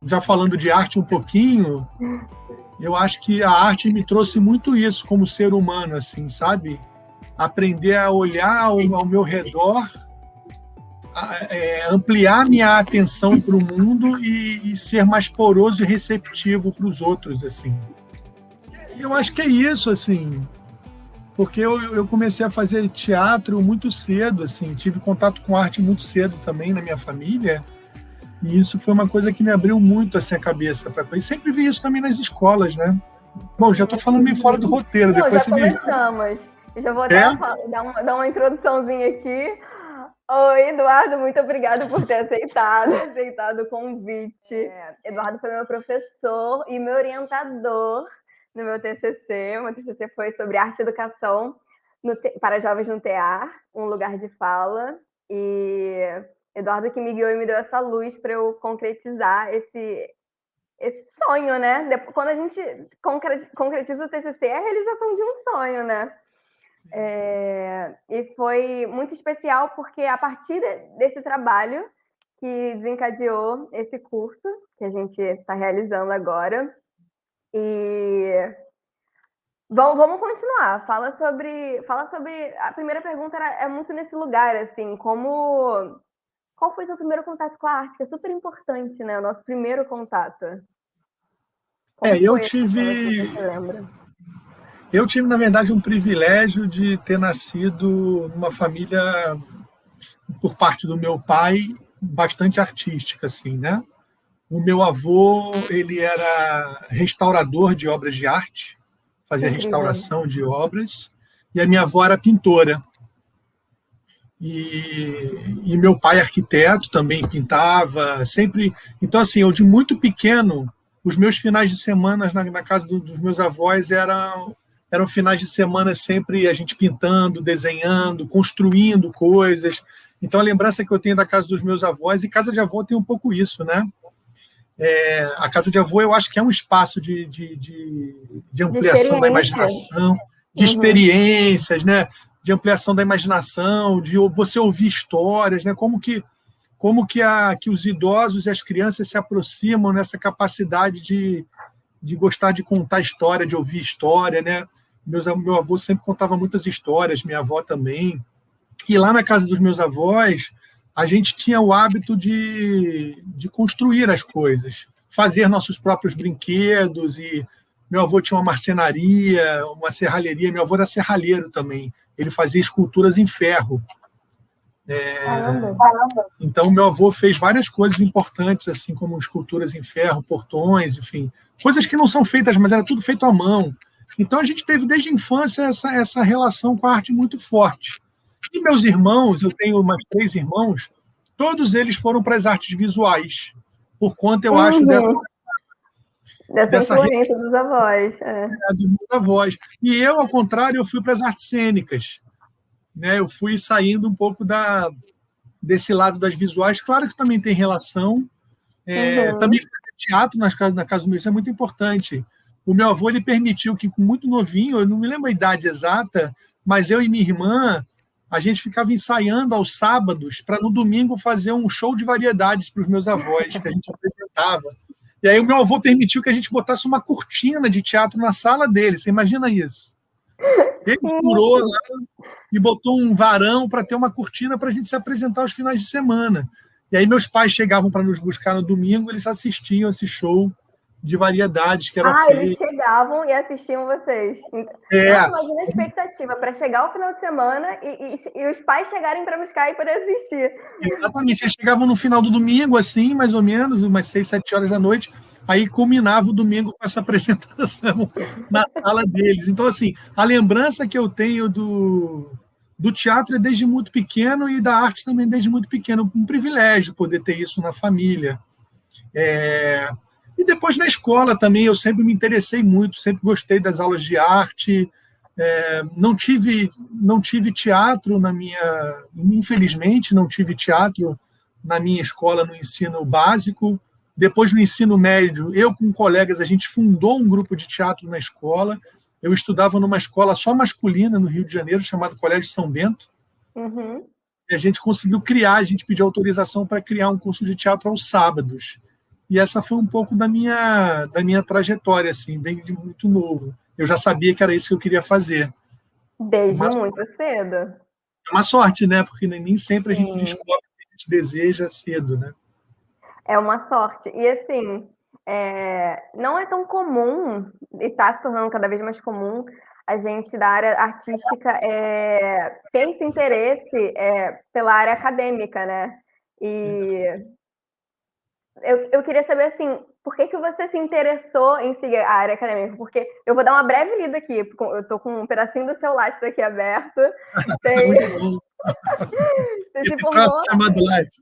já falando de arte um pouquinho, eu acho que a arte me trouxe muito isso como ser humano, assim, sabe? Aprender a olhar ao meu redor, ampliar minha atenção para o mundo e ser mais poroso e receptivo para os outros, assim. Eu acho que é isso, assim, porque eu comecei a fazer teatro muito cedo, assim, tive contato com arte muito cedo também na minha família, e isso foi uma coisa que me abriu muito assim, a cabeça para coisa. E sempre vi isso também nas escolas, né? Bom, já estou falando meio fora do roteiro. Não, depois já começamos. Eu já vou até dar uma introduçãozinha aqui. Oi, Eduardo, muito obrigada por ter aceitado o convite. Eduardo foi meu professor e meu orientador no meu TCC. Meu TCC foi sobre arte e educação para jovens no TEAR, um lugar de fala. E Eduardo que me guiou e me deu essa luz para eu concretizar esse sonho, né? Quando a gente concretiza o TCC, é a realização de um sonho, né? E foi muito especial porque a partir desse trabalho que desencadeou esse curso que a gente está realizando agora. E vamos continuar. Fala sobre a primeira pergunta é muito nesse lugar, assim, qual foi o seu primeiro contato com a arte? Que é super importante, né? O nosso primeiro contato. Eu tive, na verdade, um privilégio de ter nascido numa família, por parte do meu pai, bastante artística, assim, né? O meu avô, ele era restaurador de obras de arte, fazia restauração de obras, e a minha avó era pintora. E meu pai, arquiteto, também pintava, sempre. Então, assim, eu de muito pequeno, os meus finais de semana na casa dos meus avós eram finais de semana sempre a gente pintando, desenhando, construindo coisas. Então, a lembrança que eu tenho da casa dos meus avós, e casa de avó tem um pouco isso, né? A casa de avô, eu acho que é um espaço de ampliação da imaginação, de experiências, né? De ampliação da imaginação, de você ouvir histórias, né? Como que os idosos e as crianças se aproximam nessa capacidade de gostar de contar história, de ouvir história, né? Meu avô sempre contava muitas histórias, minha avó também. E lá na casa dos meus avós, a gente tinha o hábito de construir as coisas, fazer nossos próprios brinquedos. E meu avô tinha uma marcenaria, uma serralheria. Meu avô era serralheiro também. Ele fazia esculturas em ferro. Então, meu avô fez várias coisas importantes, assim como esculturas em ferro, portões, enfim, coisas que não são feitas, mas era tudo feito à mão. Então, a gente teve desde a infância essa relação com a arte muito forte. E meus irmãos, eu tenho mais 3 irmãos, todos eles foram para as artes visuais, por conta, eu acho, dessa influência dos avós. Dos avós. E eu, ao contrário, eu fui para as artes cênicas. Né? Eu fui saindo um pouco desse lado das visuais. Claro que também tem relação. Também fazer teatro na casa do meu, isso é muito importante. O meu avô ele permitiu que, com muito novinho, eu não me lembro a idade exata, mas eu e minha irmã, a gente ficava ensaiando aos sábados para no domingo fazer um show de variedades para os meus avós, que a gente apresentava. E aí o meu avô permitiu que a gente botasse uma cortina de teatro na sala dele. Você imagina isso? Ele furou lá e botou um varão para ter uma cortina para a gente se apresentar aos finais de semana. E aí meus pais chegavam para nos buscar no domingo, eles assistiam esse show de variedades que era feito. Eles chegavam e assistiam vocês. Nossa, imagina a expectativa para chegar ao final de semana e os pais chegarem para buscar e poder assistir. Exatamente, eles chegavam no final do domingo, assim, mais ou menos, umas 6, 7 horas da noite, aí culminava o domingo com essa apresentação na sala deles. Então, assim, a lembrança que eu tenho do teatro é desde muito pequeno e da arte também desde muito pequeno. Um privilégio poder ter isso na família. E depois na escola também eu sempre me interessei muito, sempre gostei das aulas de arte. Não tive teatro infelizmente não tive teatro na minha escola no ensino básico. Depois no ensino médio, eu com colegas, a gente fundou um grupo de teatro na escola. Eu estudava numa escola só masculina no Rio de Janeiro, chamado Colégio São Bento. E a gente conseguiu criar, a gente pediu autorização para criar um curso de teatro aos sábados. e essa foi um pouco da minha trajetória, assim, bem de muito novo. Eu já sabia que era isso que eu queria fazer. Desde Mas muito cedo. é uma sorte, né? Porque nem sempre a gente Sim. descobre o que a gente deseja cedo, né? É uma sorte. E assim, não é tão comum, e está se tornando cada vez mais comum, a gente da área artística tem esse interesse pela área acadêmica, né? E eu queria saber, assim, por que você se interessou em seguir a área acadêmica? Porque eu vou dar uma breve lida aqui, porque eu estou com um pedacinho do seu Lattes aqui aberto. Tem... Muito bom. Você se Esse troço formou... chamado Lattes.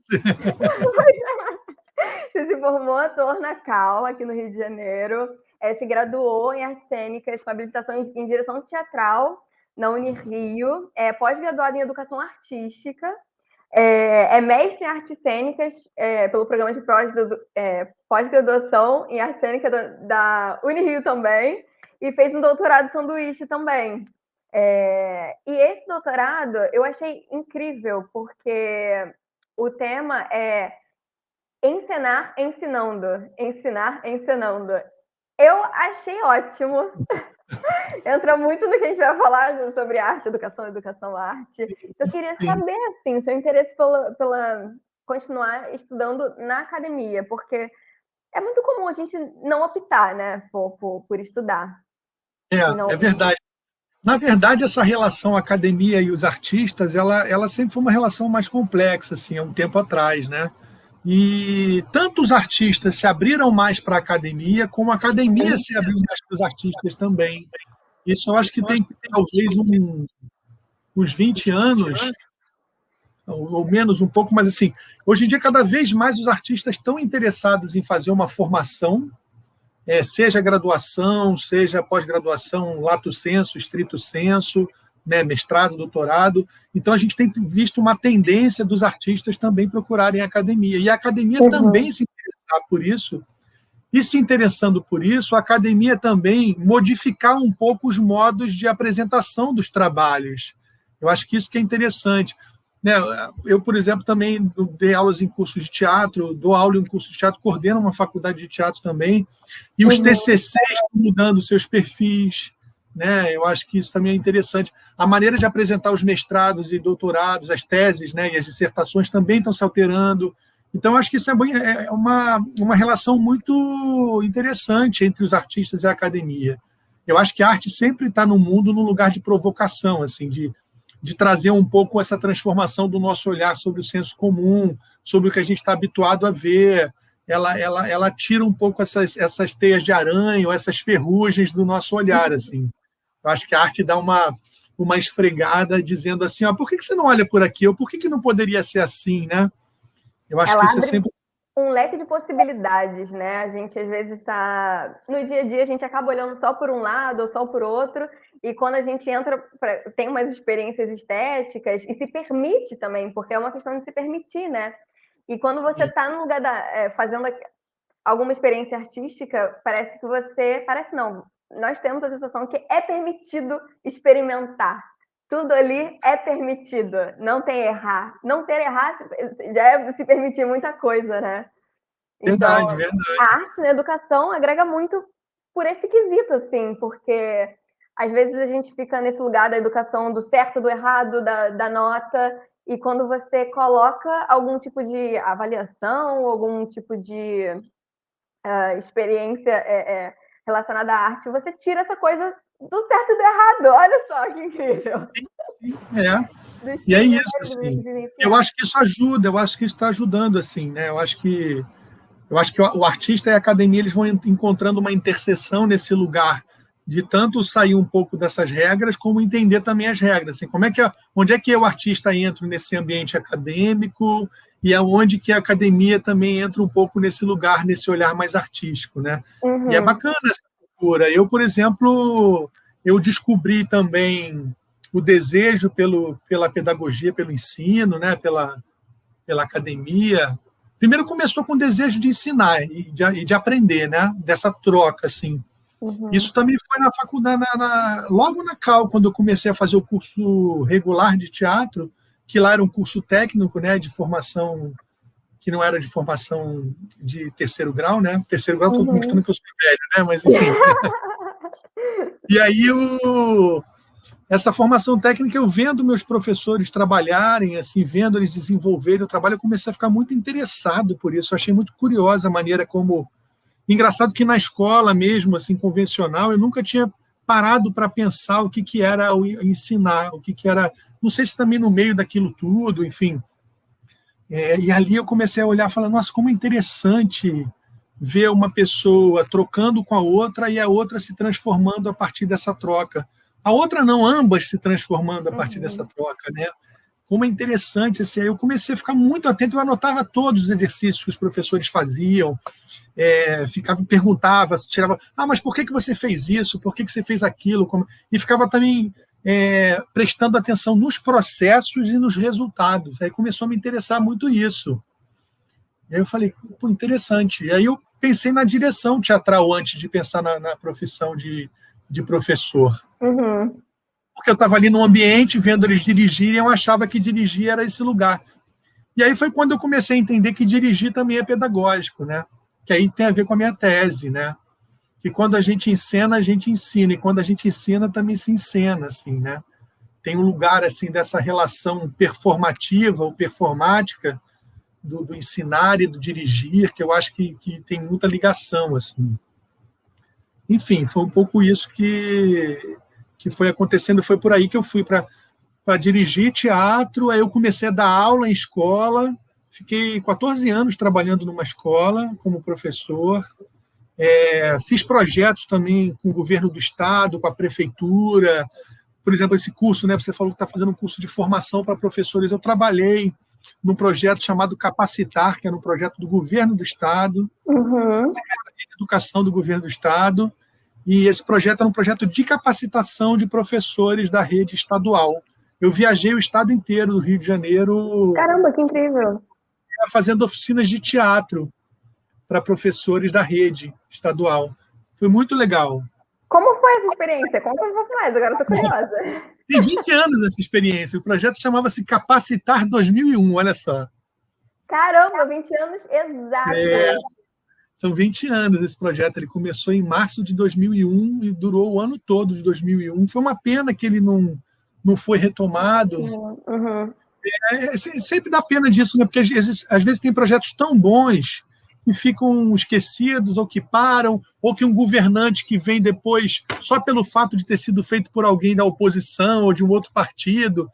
Você se formou ator na Cal, aqui no Rio de Janeiro. Se graduou em artes cênicas com habilitação em direção teatral na Unirio. É pós-graduado em educação artística. É mestre em artes cênicas pelo programa de pós-graduação em artes cênicas da Unirio também. E fez um doutorado sanduíche também. E esse doutorado eu achei incrível, porque o tema é ensinar ensinando, ensinar ensinando. Eu achei ótimo. Entra muito no que a gente vai falar sobre arte, educação, educação, arte. Eu queria saber, assim, seu interesse pela continuar estudando na academia, porque é muito comum a gente não optar, né, por estudar. É verdade. Na verdade, essa relação academia e os artistas, ela sempre foi uma relação mais complexa, assim, há um tempo atrás, né? E tanto os artistas se abriram mais para a academia, como a academia se abriu mais para os artistas também. Isso eu acho que tem talvez uns 20 anos, ou menos um pouco, mas assim, hoje em dia cada vez mais os artistas estão interessados em fazer uma formação, seja graduação, seja pós-graduação, lato sensu, estrito sensu, né, mestrado, doutorado. Então, a gente tem visto uma tendência dos artistas também procurarem a academia. E a academia também se interessar por isso. E se interessando por isso, a academia também modificar um pouco os modos de apresentação dos trabalhos. Eu acho que isso que é interessante. Né? Eu, por exemplo, também dei aulas em cursos de teatro, dou aula em curso de teatro, coordeno uma faculdade de teatro também, e os TCCs estão mudando seus perfis, né? Eu acho que isso também é interessante. A maneira de apresentar os mestrados e doutorados, as teses, né, e as dissertações também estão se alterando. Então, eu acho que isso é uma relação muito interessante entre os artistas e a academia. Eu acho que a arte sempre está no mundo num lugar de provocação, assim, de trazer um pouco essa transformação do nosso olhar sobre o senso comum, sobre o que a gente está habituado a ver. Ela tira um pouco essas teias de aranha, ou essas ferrugens do nosso olhar. Assim. Eu acho que a arte dá uma esfregada dizendo assim, por que você não olha por aqui? Ou por que não poderia ser assim? Né? Eu acho que isso é sempre... um leque de possibilidades, né? A gente às vezes está no dia a dia, a gente acaba olhando só por um lado ou só por outro, e quando a gente tem umas experiências estéticas e se permite também, porque é uma questão de se permitir, né? E quando você está no lugar fazendo alguma experiência artística, parece não, nós temos a sensação que é permitido experimentar. Tudo ali é permitido, não tem errar. Não ter errar já é se permitir muita coisa, né? Então, verdade. a arte na educação agrega muito por esse quesito, assim, porque às vezes a gente fica nesse lugar da educação do certo, do errado, da nota, e quando você coloca algum tipo de avaliação, algum tipo de experiência relacionada à arte, você tira essa coisa do certo e do errado. Olha só que incrível. E é isso, assim. Eu acho que isso ajuda, eu acho que isso está ajudando, assim, né? Eu acho que o artista e a academia eles vão encontrando uma interseção nesse lugar de tanto sair um pouco dessas regras, como entender também as regras. Assim, onde é que eu, artista, entro nesse ambiente acadêmico e aonde que a academia também entra um pouco nesse lugar, nesse olhar mais artístico, né? E é bacana essa cultura. Eu, por exemplo, eu descobri também o desejo pela pedagogia, pelo ensino, né? pela academia. Primeiro começou com o desejo de ensinar e de aprender, né? Dessa troca, assim. Isso também foi na faculdade, logo na Cal, quando eu comecei a fazer o curso regular de teatro, que lá era um curso técnico, né? De formação que não era de formação de terceiro grau, né? Terceiro grau, estou mostrando que eu sou velho, né? Mas, enfim. E aí, essa formação técnica, eu vendo meus professores trabalharem, assim, vendo eles desenvolverem o trabalho, eu comecei a ficar muito interessado por isso. Eu achei muito curiosa a maneira como... Engraçado que na escola mesmo, assim, convencional, eu nunca tinha parado para pensar o que era ensinar, o que era... Não sei se também no meio daquilo tudo, enfim... e ali eu comecei a olhar e falar, nossa, como é interessante ver uma pessoa trocando com a outra e a outra se transformando a partir dessa troca. A outra não, ambas se transformando a partir dessa troca, né? Como é interessante, assim, aí eu comecei a ficar muito atento, eu anotava todos os exercícios que os professores faziam, perguntava, tirava, mas por que você fez isso? Por que você fez aquilo? E ficava também prestando atenção nos processos e nos resultados. Aí começou a me interessar muito isso. E aí eu falei, pô, interessante. E aí eu pensei na direção teatral antes de pensar na profissão de professor. Porque eu estava ali no ambiente, vendo eles dirigirem, eu achava que dirigir era esse lugar. E aí foi quando eu comecei a entender que dirigir também é pedagógico, né? Que aí tem a ver com a minha tese, né? Que quando a gente encena, a gente ensina, e quando a gente ensina, também se encena, assim, né? Tem um lugar, assim, dessa relação performativa ou performática do ensinar e do dirigir, que eu acho que tem muita ligação, assim. Enfim, foi um pouco isso que foi acontecendo, foi por aí que eu fui para dirigir teatro, aí eu comecei a dar aula em escola, fiquei 14 anos trabalhando numa escola como professor, fiz projetos também com o governo do estado, com a prefeitura, por exemplo, esse curso, né, você falou que está fazendo um curso de formação para professores, eu trabalhei num projeto chamado Capacitar, que era um projeto do governo do estado, Secretaria de Educação do governo do estado, e esse projeto era um projeto de capacitação de professores da rede estadual. Eu viajei o estado inteiro do Rio de Janeiro. Caramba, que incrível! Fazendo oficinas de teatro para professores da rede estadual. Foi muito legal. Como foi essa experiência? Conta um pouco mais, agora estou curiosa. Tem 20 anos essa experiência. O projeto chamava-se Capacitar 2001, olha só. Caramba, 20 anos exatos. São 20 anos esse projeto. Ele começou em março de 2001 e durou o ano todo de 2001. Foi uma pena que ele não foi retomado. Sempre dá pena disso, né? Porque às vezes tem projetos tão bons que ficam esquecidos ou que param, ou que um governante que vem depois, só pelo fato de ter sido feito por alguém da oposição ou de um outro partido,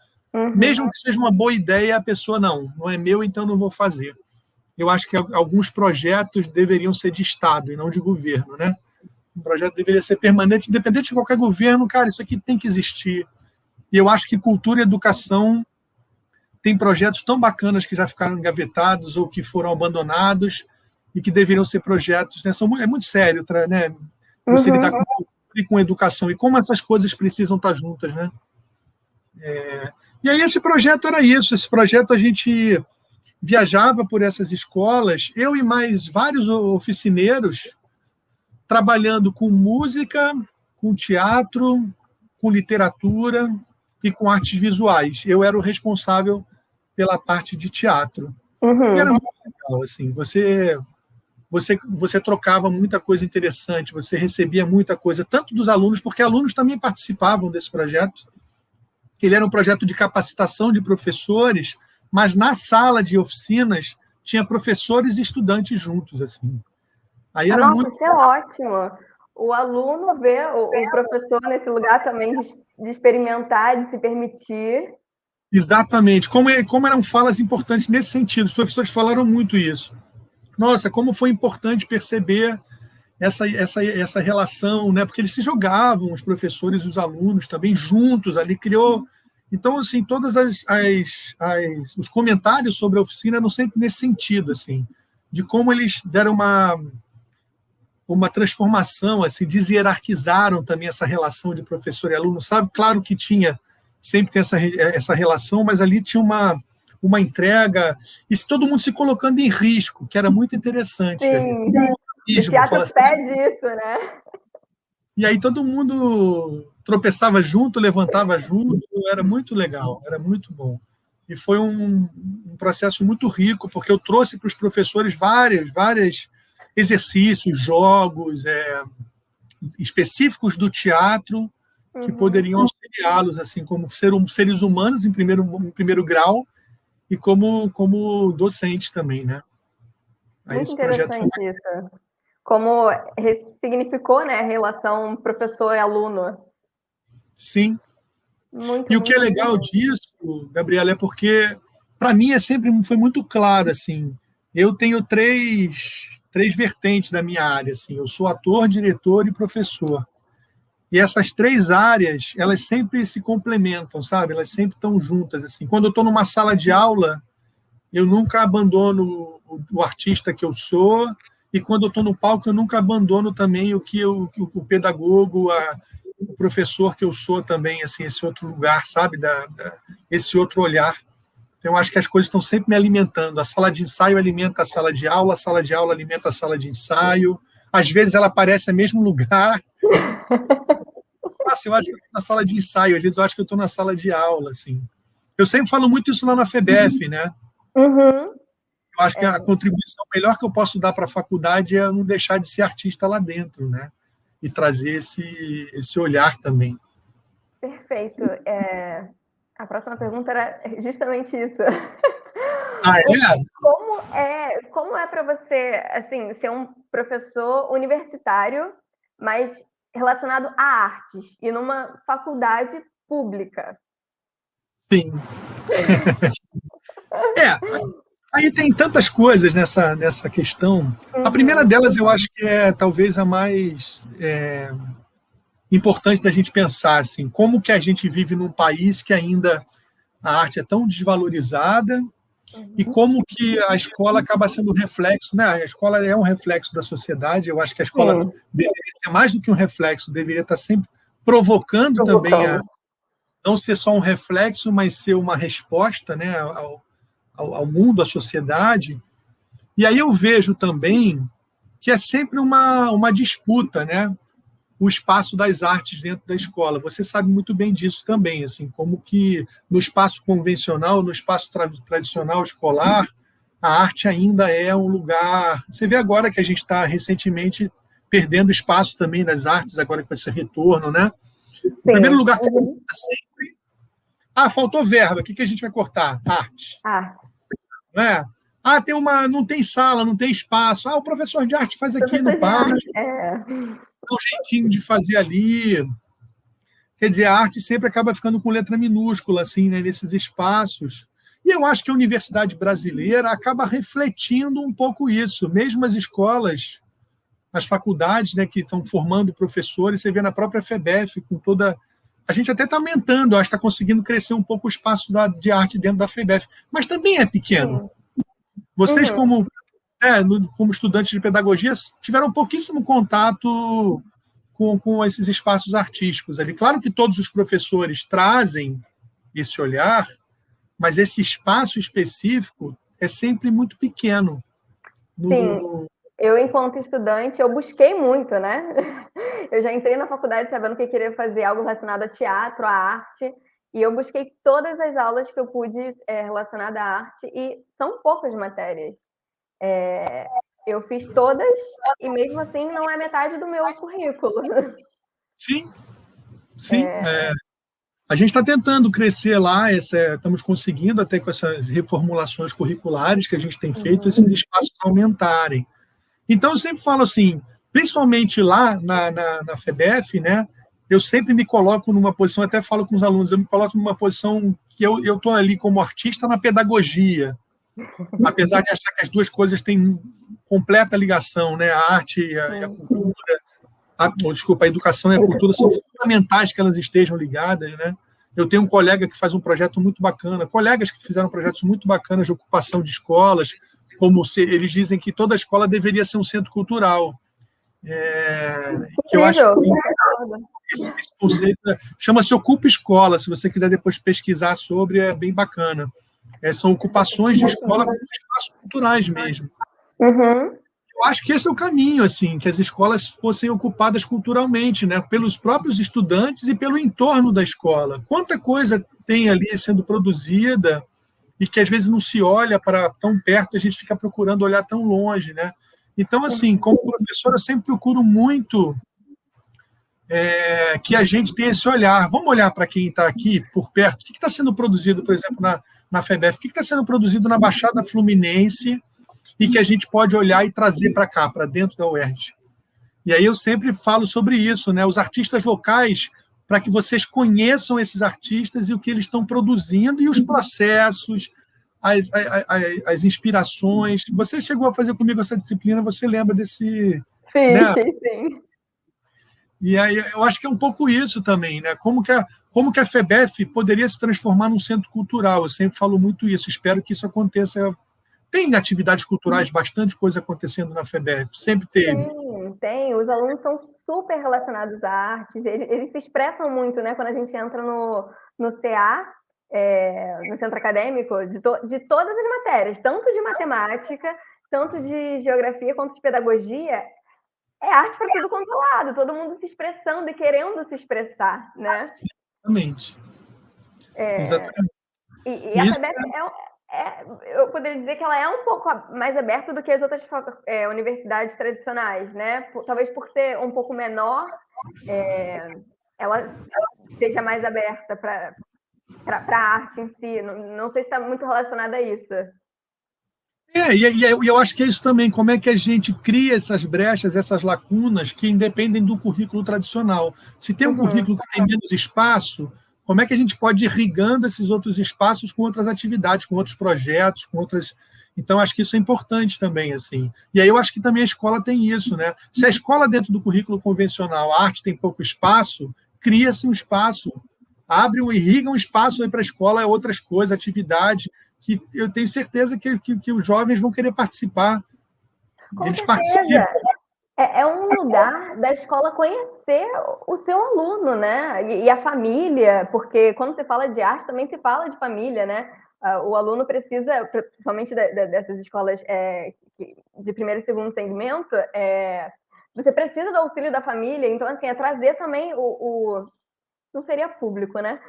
mesmo que seja uma boa ideia, a pessoa não é meu, então não vou fazer. Eu acho que alguns projetos deveriam ser de Estado e não de governo, né? Um projeto deveria ser permanente, independente de qualquer governo, cara, isso aqui tem que existir. E eu acho que cultura e educação tem projetos tão bacanas que já ficaram engavetados ou que foram abandonados e que deveriam ser projetos, né? É muito sério, né? Você lidar com cultura e com educação, e como essas coisas precisam estar juntas, né? E aí esse projeto era isso, esse projeto a gente viajava por essas escolas, eu e mais vários oficineiros, trabalhando com música, com teatro, com literatura e com artes visuais. Eu era o responsável pela parte de teatro. E era muito legal, assim, você trocava muita coisa interessante, você recebia muita coisa, tanto dos alunos, porque alunos também participavam desse projeto. Ele era um projeto de capacitação de professores, mas na sala de oficinas tinha professores e estudantes juntos, assim. Aí era Nossa, muito... isso é ótimo. O aluno vê o professor nesse lugar também de experimentar, de se permitir. Exatamente. Como eram falas importantes nesse sentido. Os professores falaram muito isso. Nossa, como foi importante perceber essa relação, né? Porque eles se jogavam, os professores e os alunos também juntos ali, criou... Então, assim, todos os comentários sobre a oficina eram sempre nesse sentido, assim, de como eles deram uma transformação, assim, deshierarquizaram também essa relação de professor e aluno, sabe? Claro que sempre tem essa relação, mas ali tinha uma entrega, e todo mundo se colocando em risco, que era muito interessante. Sim, o teatro pede isso, né? E aí todo mundo tropeçava junto, levantava junto, era muito legal, era muito bom. E foi um processo muito rico, porque eu trouxe para os professores vários exercícios, jogos específicos do teatro que poderiam auxiliá-los, assim, como seres humanos em primeiro grau e como docentes também, né? Aí Muito interessante isso. Como ressignificou, né, a relação professor e aluno. Sim. Muito, e o que é legal disso, Gabriela, é porque, para mim, foi muito claro, assim, eu tenho três vertentes da minha área, assim, eu sou ator, diretor e professor. E essas três áreas, elas sempre se complementam, sabe? Elas sempre estão juntas, assim. Quando eu estou numa sala de aula, eu nunca abandono o artista que eu sou, e quando eu estou no palco, eu nunca abandono também o pedagogo, o professor que eu sou também, assim, esse outro lugar, sabe? Esse outro olhar. Então, eu acho que as coisas estão sempre me alimentando. A sala de ensaio alimenta a sala de aula alimenta a sala de ensaio. Às vezes ela aparece no mesmo lugar. Nossa, eu acho que eu estou na sala de ensaio, às vezes eu acho que eu estou na sala de aula, assim. Eu sempre falo muito isso lá na FEBEF, né? Eu acho que a contribuição melhor que eu posso dar para a faculdade é não deixar de ser artista lá dentro, né? E trazer esse olhar também. Perfeito. A próxima pergunta era justamente isso. Ah, é? Como é para você, assim, ser um professor universitário, mas relacionado a artes e numa faculdade pública? Sim. Aí tem tantas coisas nessa questão. A primeira delas, eu acho que é talvez a mais importante da gente pensar, assim, como que a gente vive num país que ainda a arte é tão desvalorizada e como que a escola acaba sendo um reflexo, né? A escola é um reflexo da sociedade. Eu acho que a escola deveria ser mais do que um reflexo, deveria estar sempre provocando também não ser só um reflexo, mas ser uma resposta, né, ao mundo, à sociedade. E aí eu vejo também que é sempre uma disputa, né? O espaço das artes dentro da escola. Você sabe muito bem disso também, assim, como que no espaço convencional, no espaço tradicional escolar, a arte ainda é um lugar. Você vê agora que a gente está recentemente perdendo espaço também das artes, agora com esse retorno, né? O primeiro lugar que você sempre. Faltou verba, o que a gente vai cortar? Arte. Não é? Não tem sala, não tem espaço. O professor de arte faz aqui no pátio. Um jeitinho de fazer ali. Quer dizer, a arte sempre acaba ficando com letra minúscula, assim, né, nesses espaços. E eu acho que a universidade brasileira acaba refletindo um pouco isso. Mesmo as escolas, as faculdades, né, que estão formando professores, você vê na própria FEBEF, com toda. A gente até está aumentando, acho que está conseguindo crescer um pouco o espaço de arte dentro da FEBEF, mas também é pequeno. Vocês, como estudantes de pedagogia, tiveram pouquíssimo contato com esses espaços artísticos ali. Claro que todos os professores trazem esse olhar, mas esse espaço específico é sempre muito pequeno. Sim. Eu, enquanto estudante, eu busquei muito, né? Eu já entrei na faculdade sabendo que eu queria fazer algo relacionado a teatro, a arte, e eu busquei todas as aulas que eu pude relacionadas à arte, e são poucas matérias. Eu fiz todas, e mesmo assim não é metade do meu currículo. Sim. A gente está tentando crescer lá, estamos conseguindo, até com essas reformulações curriculares que a gente tem feito, esses espaços aumentarem. Então, eu sempre falo assim, principalmente lá na FEBEF, né, eu sempre me coloco numa posição, até falo com os alunos, eu me coloco numa posição que eu estou ali como artista na pedagogia, apesar de achar que as duas coisas têm completa ligação, né, a arte e a cultura, a educação e a cultura são fundamentais que elas estejam ligadas, né? Eu tenho um colega que faz um projeto muito bacana, colegas que fizeram projetos muito bacanas de ocupação de escolas, como eles dizem que toda escola deveria ser um centro cultural. Que eu acho que esse conceito chama-se Ocupa Escola, se você quiser depois pesquisar sobre, é bem bacana. São ocupações de escola como espaços culturais mesmo. Eu acho que esse é o caminho, assim, que as escolas fossem ocupadas culturalmente, né, pelos próprios estudantes e pelo entorno da escola. Quanta coisa tem ali sendo produzida e que às vezes não se olha para tão perto, a gente fica procurando olhar tão longe, né? Então, assim, como professor, eu sempre procuro muito que a gente tenha esse olhar. Vamos olhar para quem está aqui por perto. O que está sendo produzido, por exemplo, na FEBEF? O que está sendo produzido na Baixada Fluminense e que a gente pode olhar e trazer para cá, para dentro da UERJ? E aí eu sempre falo sobre isso, né? Os artistas locais, para que vocês conheçam esses artistas e o que eles estão produzindo e os processos, as inspirações. Você chegou a fazer comigo essa disciplina, você lembra desse... Sim, né? sim. E aí eu acho que é um pouco isso também, né? Como que a FEBEF poderia se transformar num centro cultural? Eu sempre falo muito isso, espero que isso aconteça. Tem atividades culturais, bastante coisa acontecendo na FEBEF, sempre teve. Sim, tem. Os alunos são super relacionados à arte, eles se expressam muito, né? Quando a gente entra no CA, no centro acadêmico, de todas as matérias, tanto de matemática, tanto de geografia quanto de pedagogia, é arte para tudo quanto é lado, todo mundo se expressando e querendo se expressar, né? Exatamente. Exatamente. E a FEBEF eu poderia dizer que ela é um pouco mais aberta do que as outras universidades tradicionais, né? Talvez por ser um pouco menor, ela seja mais aberta para a arte em si. Não sei se está muito relacionada a isso. E eu acho que é isso também, como é que a gente cria essas brechas, essas lacunas que independem do currículo tradicional. Se tem um currículo que tem menos espaço, como é que a gente pode ir irrigando esses outros espaços com outras atividades, com outros projetos, com outras... Então, acho que isso é importante também, assim. E aí eu acho que também a escola tem isso, né? Se a escola, dentro do currículo convencional, a arte tem pouco espaço, cria-se um espaço, irriga um espaço aí para a escola, outras coisas, atividades, que eu tenho certeza que os jovens vão querer participar. Com Eles certeza. participam. É um lugar da escola conhecer o seu aluno, né? E a família, porque quando se fala de arte, também se fala de família, né? O aluno precisa, principalmente dessas escolas de primeiro e segundo segmento, você precisa do auxílio da família, então, assim, é trazer também não seria público, né?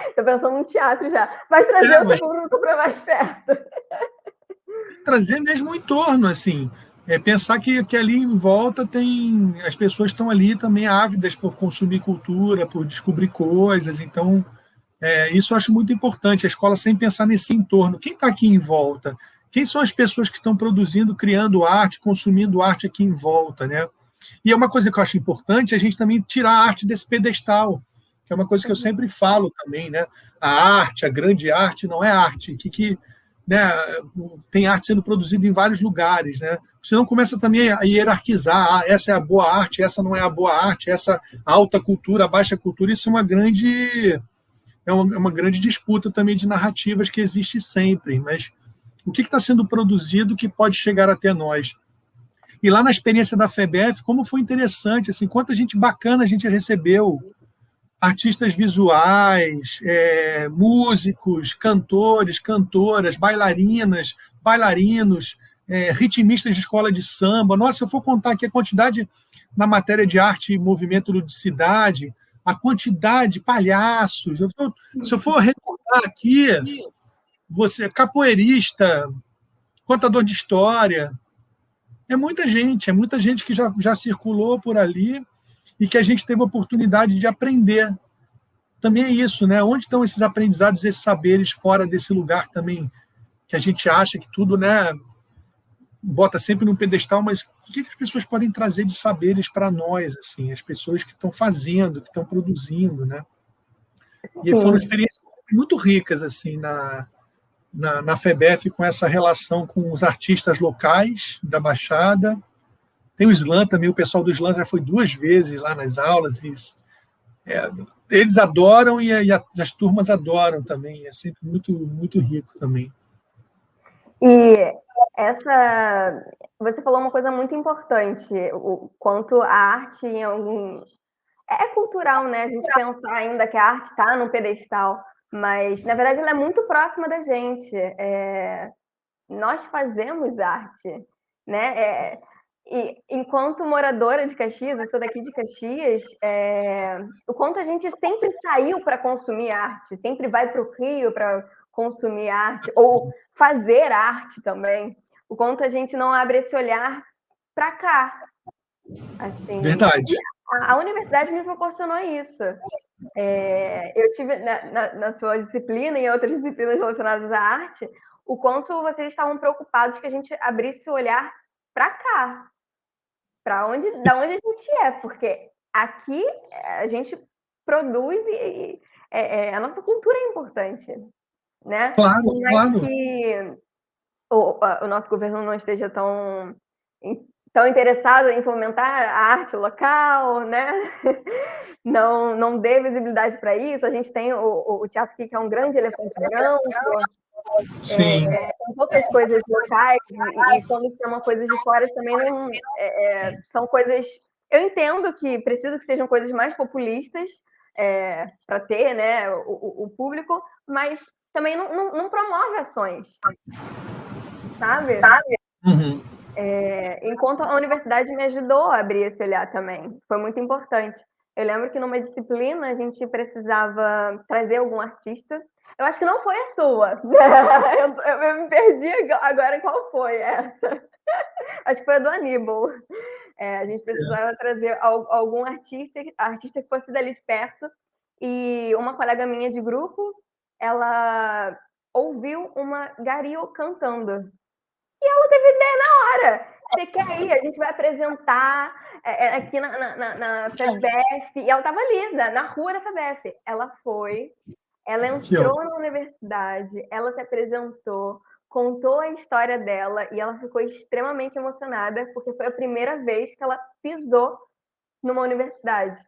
Estou pensando num teatro já, mas trazer o público para mais perto. Trazer mesmo o entorno, assim. Pensar que ali em volta tem... As pessoas estão ali também ávidas por consumir cultura, por descobrir coisas. Então, isso eu acho muito importante. A escola sempre pensar nesse entorno. Quem está aqui em volta? Quem são as pessoas que estão produzindo, criando arte, consumindo arte aqui em volta, né? E é uma coisa que eu acho importante a gente também tirar a arte desse pedestal, que é uma coisa que eu sempre falo também, né? A arte, a grande arte, não é arte. Né, tem arte sendo produzida em vários lugares, né? Senão começa também a hierarquizar, essa é a boa arte, essa não é a boa arte, essa alta cultura, a baixa cultura, isso é uma grande disputa também de narrativas que existe sempre, mas o que está sendo produzido que pode chegar até nós? E lá na experiência da FEBEF, como foi interessante, assim, quanta gente bacana a gente recebeu, artistas visuais, músicos, cantores, cantoras, bailarinas, bailarinos, ritmistas de escola de samba. Nossa, se eu for contar aqui a quantidade na matéria de arte e movimento ludicidade, a quantidade de palhaços. Se eu for recordar aqui, você capoeirista, contador de história, é muita gente que já circulou por ali e que a gente teve a oportunidade de aprender. Também é isso, né? Onde estão esses aprendizados, esses saberes fora desse lugar também, que a gente acha que tudo, né, bota sempre num pedestal, mas o que as pessoas podem trazer de saberes para nós, assim, as pessoas que estão fazendo, que estão produzindo, né? E foram experiências muito ricas, assim, na FEBEF, com essa relação com os artistas locais da Baixada. Tem o Slam também, o pessoal do Slam já foi 2 vezes lá nas aulas, e eles adoram e as turmas adoram também, é sempre muito, muito rico também. E você falou uma coisa muito importante, o quanto a arte é cultural, né? A gente pensar ainda que a arte está num pedestal, mas na verdade ela é muito próxima da gente. Nós fazemos arte, né? E enquanto moradora de Caxias, eu sou daqui de Caxias, o quanto a gente sempre saiu para consumir arte, sempre vai para o Rio, para consumir arte, ou fazer arte também, o quanto a gente não abre esse olhar para cá. Assim, Verdade. A universidade me proporcionou isso. Eu tive na sua disciplina e em outras disciplinas relacionadas à arte, o quanto vocês estavam preocupados que a gente abrisse o olhar para cá, da onde a gente é, porque aqui a gente produz e a nossa cultura é importante, né? Claro, Por mais claro. que o nosso governo não esteja tão interessado em fomentar a arte local, né? Não dê visibilidade para isso. A gente tem o teatro aqui, que é um grande elefante branco. Sim. São poucas coisas locais, e quando chamam coisas de fora também não são coisas. Eu entendo que precisa que sejam coisas mais populistas para ter, né, o público, mas também não promove ações, sabe? Uhum. Enquanto a universidade me ajudou a abrir esse olhar também, foi muito importante. Eu lembro que numa disciplina a gente precisava trazer algum artista. Eu acho que não foi a sua. Eu me perdi agora qual foi essa. Acho que foi a do Aníbal. A gente precisava trazer algum artista que fosse dali de perto. E uma colega minha de grupo, ela ouviu uma Gario cantando. E ela teve ideia na hora. Você quer ir? A gente vai apresentar aqui na FEBEF. E ela estava ali, na rua da FEBEF. Ela foi, ela entrou na universidade, ela se apresentou, contou a história dela e ela ficou extremamente emocionada, porque foi a primeira vez que ela pisou numa universidade.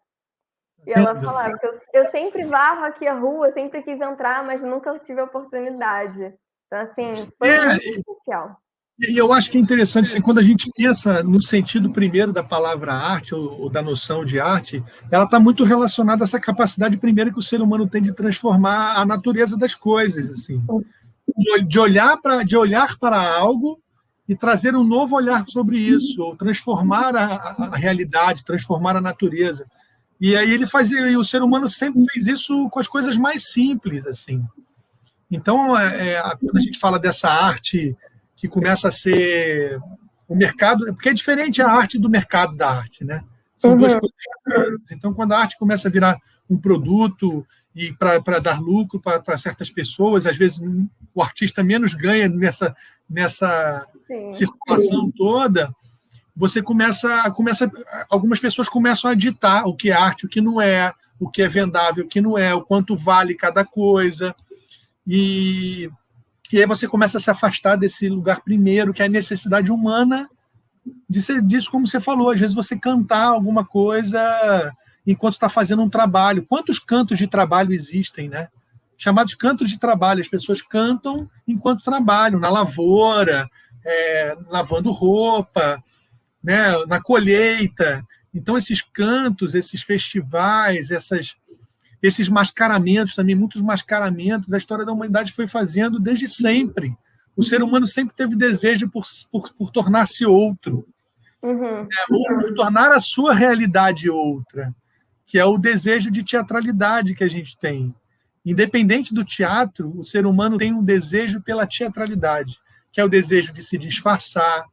E ela falava que eu sempre varro aqui a rua, sempre quis entrar, mas nunca tive a oportunidade. Então, assim, foi muito especial. E eu acho que é interessante, assim, quando a gente pensa no sentido primeiro da palavra arte, ou da noção de arte, ela está muito relacionada a essa capacidade primeira que o ser humano tem de transformar a natureza das coisas, assim, de olhar para algo e trazer um novo olhar sobre isso, ou transformar a realidade, transformar a natureza. E aí e o ser humano sempre fez isso com as coisas mais simples, assim. Então, quando a gente fala dessa arte que começa a ser o mercado, porque é diferente a arte do mercado da arte, né? São duas coisas diferentes. Então, quando a arte começa a virar um produto e para dar lucro para certas pessoas, às vezes o artista menos ganha nessa circulação toda, você algumas pessoas começam a ditar o que é arte, o que é vendável, o que não é, o quanto vale cada coisa. E aí você começa a se afastar desse lugar primeiro, que é a necessidade humana disso, como você falou. Às vezes você cantar alguma coisa enquanto está fazendo um trabalho. Quantos cantos de trabalho existem, né? Chamados cantos de trabalho. As pessoas cantam enquanto trabalham, na lavoura, lavando roupa, né? Na colheita. Então, esses cantos, esses festivais, esses mascaramentos também, muitos mascaramentos, a história da humanidade foi fazendo desde sempre. O ser humano sempre teve desejo por tornar-se outro, ou por tornar a sua realidade outra, que é o desejo de teatralidade que a gente tem. Independente do teatro, o ser humano tem um desejo pela teatralidade, que é o desejo de se disfarçar,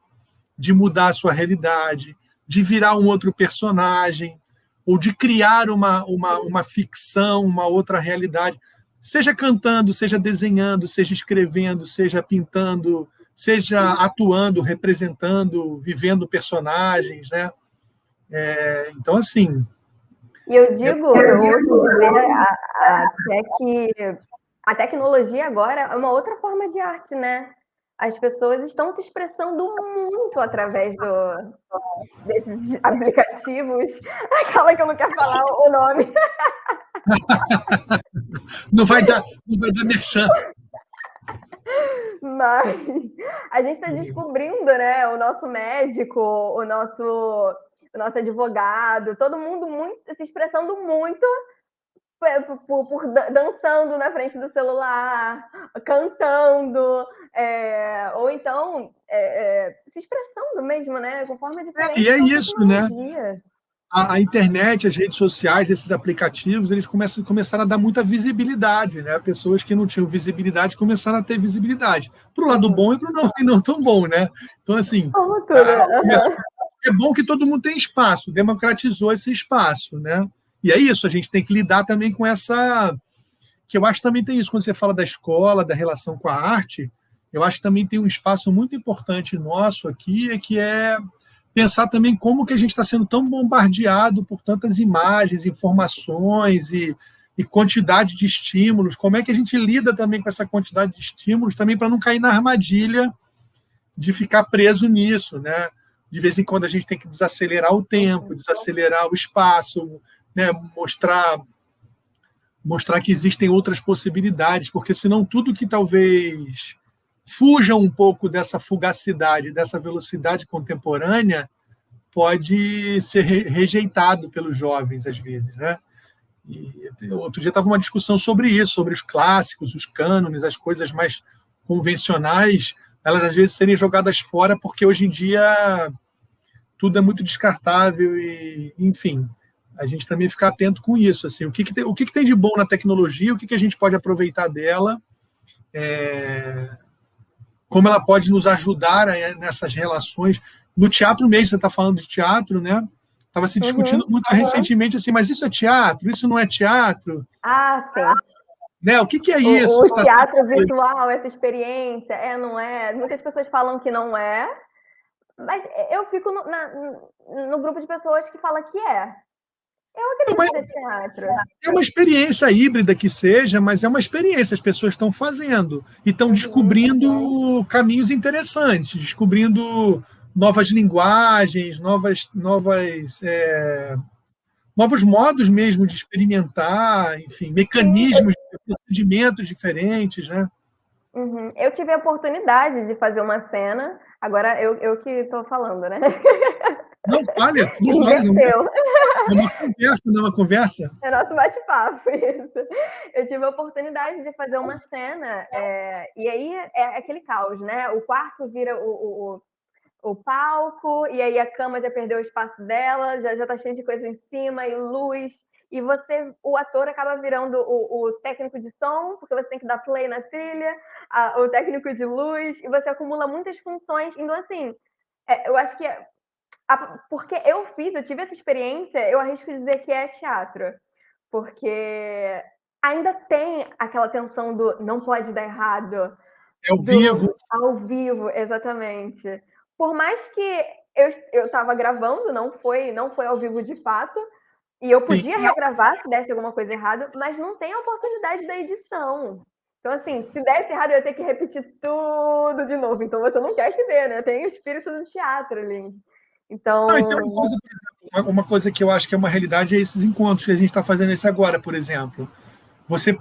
de mudar a sua realidade, de virar um outro personagem, ou de criar uma ficção, uma outra realidade, seja cantando, seja desenhando, seja escrevendo, seja pintando, seja atuando, representando, vivendo personagens, né? Então, assim... E eu ouço dizer até que a tecnologia agora é uma outra forma de arte, né? As pessoas estão se expressando muito através desses aplicativos. Aquela que eu não quero falar o nome. Não vai dar merchan. Mas a gente está descobrindo, né? O nosso médico, o nosso advogado, todo mundo se expressando muito dançando na frente do celular, cantando, ou então se expressando mesmo, né? Com forma diferente. E é isso, né? a internet, as redes sociais, esses aplicativos, eles começaram a dar muita visibilidade, né? Pessoas que não tinham visibilidade começaram a ter visibilidade. Para o lado bom e para o não tão bom, né? Então, assim, é bom que todo mundo tem espaço, democratizou esse espaço, né? E é isso, a gente tem que lidar também com essa... Que eu acho que também tem isso, quando você fala da escola, da relação com a arte, eu acho que também tem um espaço muito importante nosso aqui, que é pensar também como que a gente está sendo tão bombardeado por tantas imagens, informações e quantidade de estímulos, como é que a gente lida também com essa quantidade de estímulos também para não cair na armadilha de ficar preso nisso, né? De vez em quando a gente tem que desacelerar o tempo, desacelerar o espaço, né? Mostrar que existem outras possibilidades, porque senão tudo que talvez fuja um pouco dessa fugacidade, dessa velocidade contemporânea, pode ser rejeitado pelos jovens, às vezes, né? E outro dia estava uma discussão sobre isso, sobre os clássicos, os cânones, as coisas mais convencionais, elas às vezes serem jogadas fora, porque hoje em dia tudo é muito descartável e, enfim, a gente também ficar atento com isso, assim, o que tem de bom na tecnologia, o que a gente pode aproveitar dela, como ela pode nos ajudar nessas relações. No teatro mesmo, você está falando de teatro, né? Estava se discutindo muito recentemente, assim, mas isso é teatro? Isso não é teatro? Ah, sim. Né? O que é isso? O teatro virtual, essa experiência, não é? Muitas pessoas falam que não é, mas eu fico no grupo de pessoas que fala que é. Eu acredito que é teatro. É uma experiência híbrida que seja, mas é uma experiência. As pessoas estão fazendo e estão descobrindo caminhos interessantes, descobrindo novas linguagens, novos modos mesmo de experimentar, enfim, mecanismos, procedimentos diferentes, né? Eu tive a oportunidade de fazer uma cena, agora eu que estou falando, né? Não, olha, inverteu. É uma conversa. É nosso bate-papo, isso. Eu tive a oportunidade de fazer uma cena, e aí é aquele caos, né? O quarto vira o palco, e aí a cama já perdeu o espaço dela, já tá cheio de coisa em cima, e luz, e o ator acaba virando o técnico de som, porque você tem que dar play na trilha, o técnico de luz, e você acumula muitas funções. Então, assim, eu acho que porque eu tive essa experiência, eu arrisco dizer que é teatro, porque ainda tem aquela tensão do não pode dar errado. É ao vivo. Ao vivo, exatamente. Por mais que eu estava gravando, não foi ao vivo de fato, e eu podia regravar se desse alguma coisa errada, mas não tem a oportunidade da edição. Então, assim, se desse errado, eu ia ter que repetir tudo de novo. Então, você não quer que dê, né? Tem o espírito do teatro ali. Então, uma coisa que eu acho que é uma realidade é esses encontros que a gente está fazendo esse agora, por exemplo. Você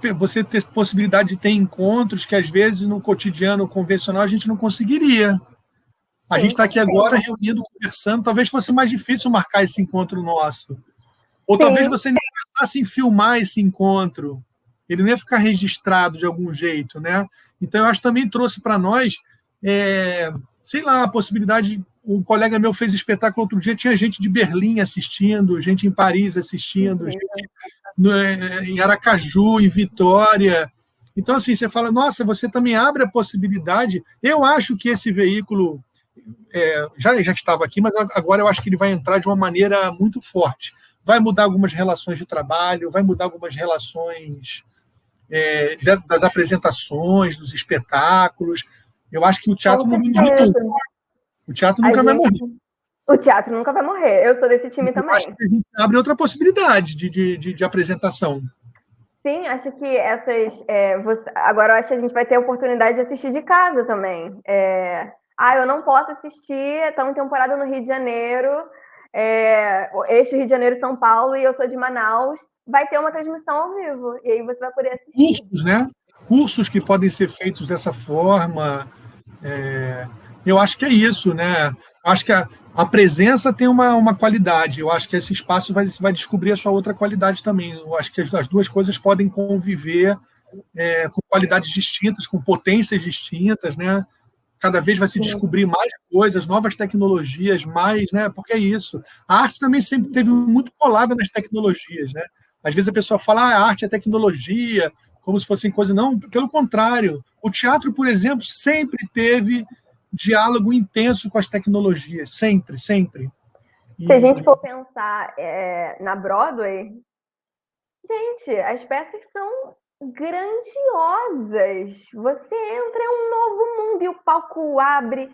ter possibilidade de ter encontros que, às vezes, no cotidiano convencional, a gente não conseguiria. A gente está aqui agora reunido, conversando. Talvez fosse mais difícil marcar esse encontro nosso. Ou talvez você nem pensasse em filmar esse encontro. Ele não ia ficar registrado de algum jeito, né? Então, eu acho que também trouxe para nós, sei lá, a possibilidade. Um colega meu fez espetáculo outro dia, tinha gente de Berlim assistindo, gente em Paris assistindo, gente em Aracaju, em Vitória. Então, assim, você fala, nossa, você também abre a possibilidade. Eu acho que esse veículo já estava aqui, mas agora eu acho que ele vai entrar de uma maneira muito forte. Vai mudar algumas relações de trabalho, vai mudar algumas relações das apresentações, dos espetáculos. Eu acho que o teatro não vai morrer. O teatro nunca vai morrer. O teatro nunca vai morrer. Eu sou desse time também. Acho que a gente abre outra possibilidade de apresentação. Sim, acho que essas... agora eu acho que a gente vai ter a oportunidade de assistir de casa também. Eu não posso assistir, estamos em temporada no Rio de Janeiro, eixo Rio de Janeiro e São Paulo, e eu sou de Manaus, vai ter uma transmissão ao vivo, e aí você vai poder assistir. Cursos, né? Cursos que podem ser feitos dessa forma. Eu acho que é isso, né? Eu acho que a presença tem uma qualidade. Eu acho que esse espaço vai descobrir a sua outra qualidade também. Eu acho que as duas coisas podem conviver com qualidades distintas, com potências distintas, né? cada vez vai se descobrir mais coisas, novas tecnologias, mais, né? Porque é isso. A arte também sempre teve muito colada nas tecnologias, né? Às vezes a pessoa fala, a arte é tecnologia, como se fossem coisas. Não, pelo contrário. O teatro, por exemplo, sempre teve diálogo intenso com as tecnologias, sempre, sempre. Se a gente for pensar na Broadway, gente, as peças são grandiosas. Você entra em um novo mundo e o palco abre.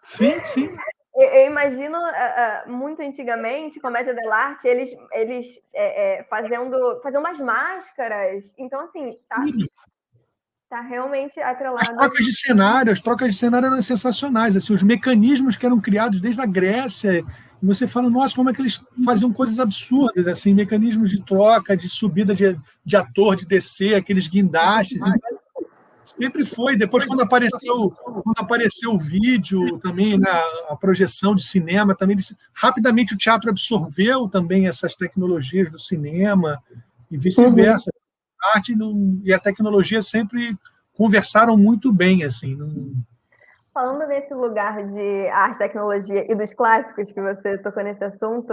Sim, sim. Eu imagino, muito antigamente, comédia dell'arte, eles fazendo umas máscaras. Então, assim, tá realmente atrelado. As trocas de cenário eram sensacionais. Assim, os mecanismos que eram criados desde a Grécia. E você fala, nossa, como é que eles faziam coisas absurdas, assim, mecanismos de troca, de subida de ator, de descer, aqueles guindastes. Sempre foi. Depois, quando apareceu o vídeo, também a projeção de cinema, também rapidamente o teatro absorveu também essas tecnologias do cinema e vice-versa. A arte e a tecnologia sempre conversaram muito bem, assim. Falando nesse lugar de arte, tecnologia e dos clássicos que você tocou nesse assunto,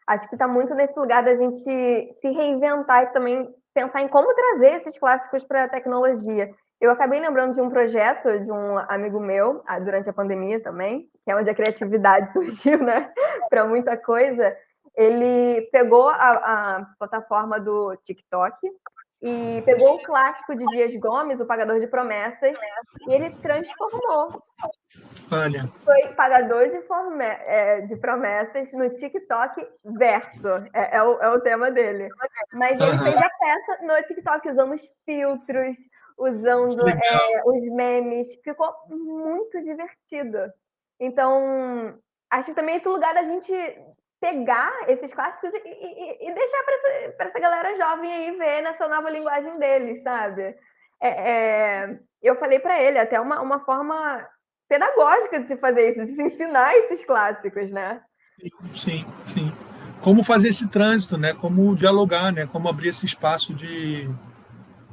acho que está muito nesse lugar da gente se reinventar e também pensar em como trazer esses clássicos para a tecnologia. Eu acabei lembrando de um projeto de um amigo meu, durante a pandemia também, que é onde a criatividade surgiu, né, para muita coisa. Ele pegou a plataforma do TikTok e pegou o clássico de Dias Gomes, O Pagador de Promessas, e ele transformou. Olha. Foi Pagador de Promessas no TikTok verso. É o tema dele. Mas ele fez a peça no TikTok, usando os filtros, usando os memes. Ficou muito divertido. Então, acho que também esse lugar da gente pegar esses clássicos e deixar para essa galera jovem aí ver nessa nova linguagem deles, sabe? Eu falei para ele, até uma forma pedagógica de se fazer isso, de se ensinar esses clássicos, né? Sim, sim. Como fazer esse trânsito, né? Como dialogar, né? Como abrir esse espaço de...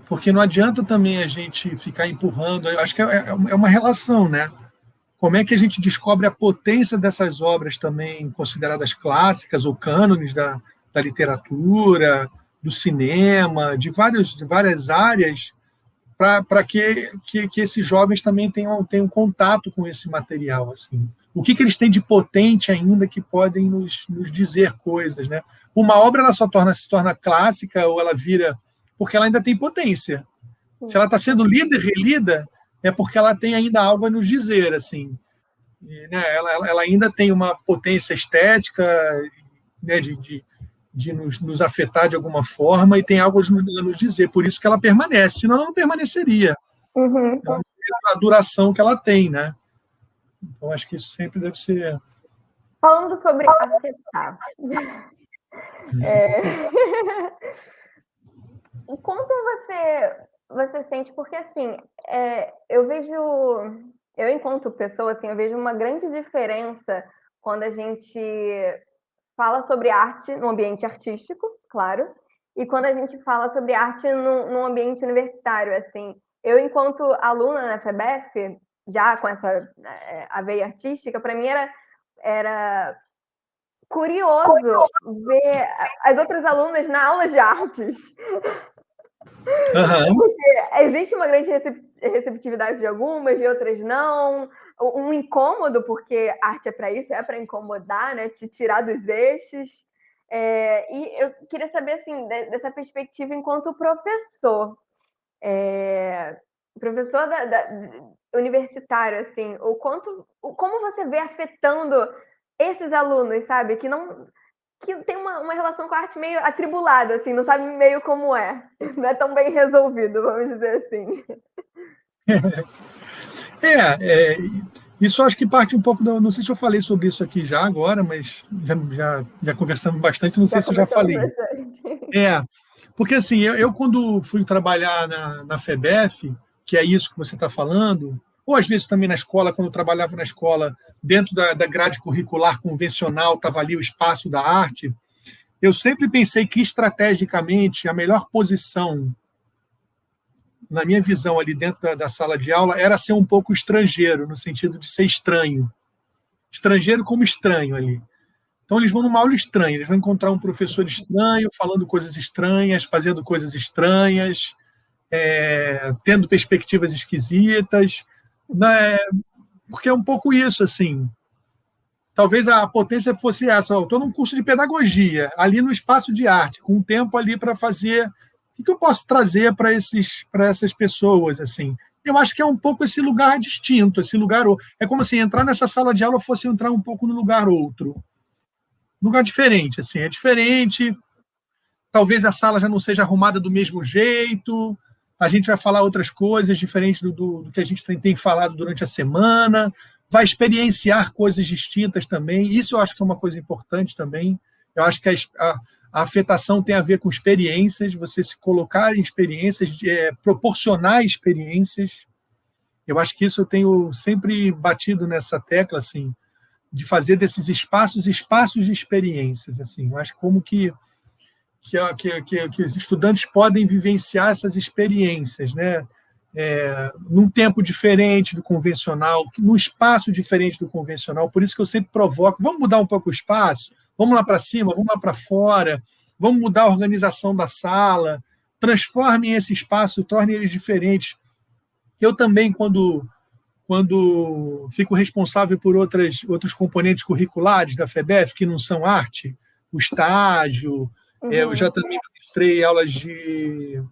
Porque não adianta também a gente ficar empurrando, eu acho que é uma relação, né? Como é que a gente descobre a potência dessas obras também consideradas clássicas ou cânones da literatura, do cinema, de várias áreas, para que esses jovens também tenham contato com esse material, assim. O que eles têm de potente ainda que podem nos dizer coisas, né? Uma obra ela só se torna clássica ou ela vira porque ela ainda tem potência. Se ela está sendo lida e relida, é porque ela tem ainda algo a nos dizer, assim. E, né, ela ainda tem uma potência estética, né, de nos afetar de alguma forma e tem algo a nos dizer. Por isso que ela permanece, senão ela não permaneceria. Então, a duração que ela tem, né? Então, acho que isso sempre deve ser... Falando sobre afetar. Como que você sente? Porque, assim, eu enquanto pessoa, assim, eu vejo uma grande diferença quando a gente fala sobre arte no ambiente artístico, claro, e quando a gente fala sobre arte no ambiente universitário, assim. Eu, enquanto aluna na FEBEF, já com essa a veia artística, para mim era curioso ver as outras alunas na aula de artes. Porque existe uma grande receptividade de algumas, de outras não. Um incômodo, porque arte é para isso, é para incomodar, né? Te tirar dos eixos. E eu queria saber, assim, dessa perspectiva enquanto professor. Professor universitário, assim, como você vê afetando esses alunos, sabe? Que tem uma relação com a arte meio atribulada, assim, não sabe meio como é. Não é tão bem resolvido, vamos dizer assim. Isso acho que parte um pouco não sei se eu falei sobre isso aqui já agora, mas já conversamos bastante, não sei se eu já falei. Porque assim, eu quando fui trabalhar na FEBEF, que é isso que você está falando, ou às vezes também na escola, quando eu trabalhava na escola, dentro da grade curricular convencional, estava ali o espaço da arte, eu sempre pensei que estrategicamente a melhor posição na minha visão ali dentro da sala de aula, era ser um pouco estrangeiro, no sentido de ser estranho. Estrangeiro como estranho ali. Então, eles vão numa aula estranha, eles vão encontrar um professor estranho, falando coisas estranhas, fazendo coisas estranhas, tendo perspectivas esquisitas, né? Porque é um pouco isso, assim. Talvez a potência fosse essa. Eu estou num curso de pedagogia, ali no espaço de arte, com um tempo ali para fazer... O que eu posso trazer para essas pessoas, assim? Eu acho que é um pouco esse lugar distinto, esse lugar... É como se entrar nessa sala de aula fosse entrar um pouco no lugar outro. Lugar diferente, assim, é diferente. Talvez a sala já não seja arrumada do mesmo jeito, a gente vai falar outras coisas diferentes do que a gente tem falado durante a semana, vai experienciar coisas distintas também. Isso eu acho que é uma coisa importante também. Eu acho que a afetação tem a ver com experiências, você se colocar em experiências, proporcionar experiências. Eu acho que isso eu tenho sempre batido nessa tecla, assim, de fazer desses espaços de experiências, assim. Eu acho como que os estudantes podem vivenciar essas experiências, né? Num tempo diferente do convencional, num espaço diferente do convencional. Por isso que eu sempre provoco, vamos mudar um pouco o espaço, vamos lá para cima, vamos lá para fora, vamos mudar a organização da sala, transformem esse espaço, tornem eles diferentes. Eu também, quando fico responsável por outros componentes curriculares da FEBEF, que não são arte, o estágio, eu já também ministrei aulas de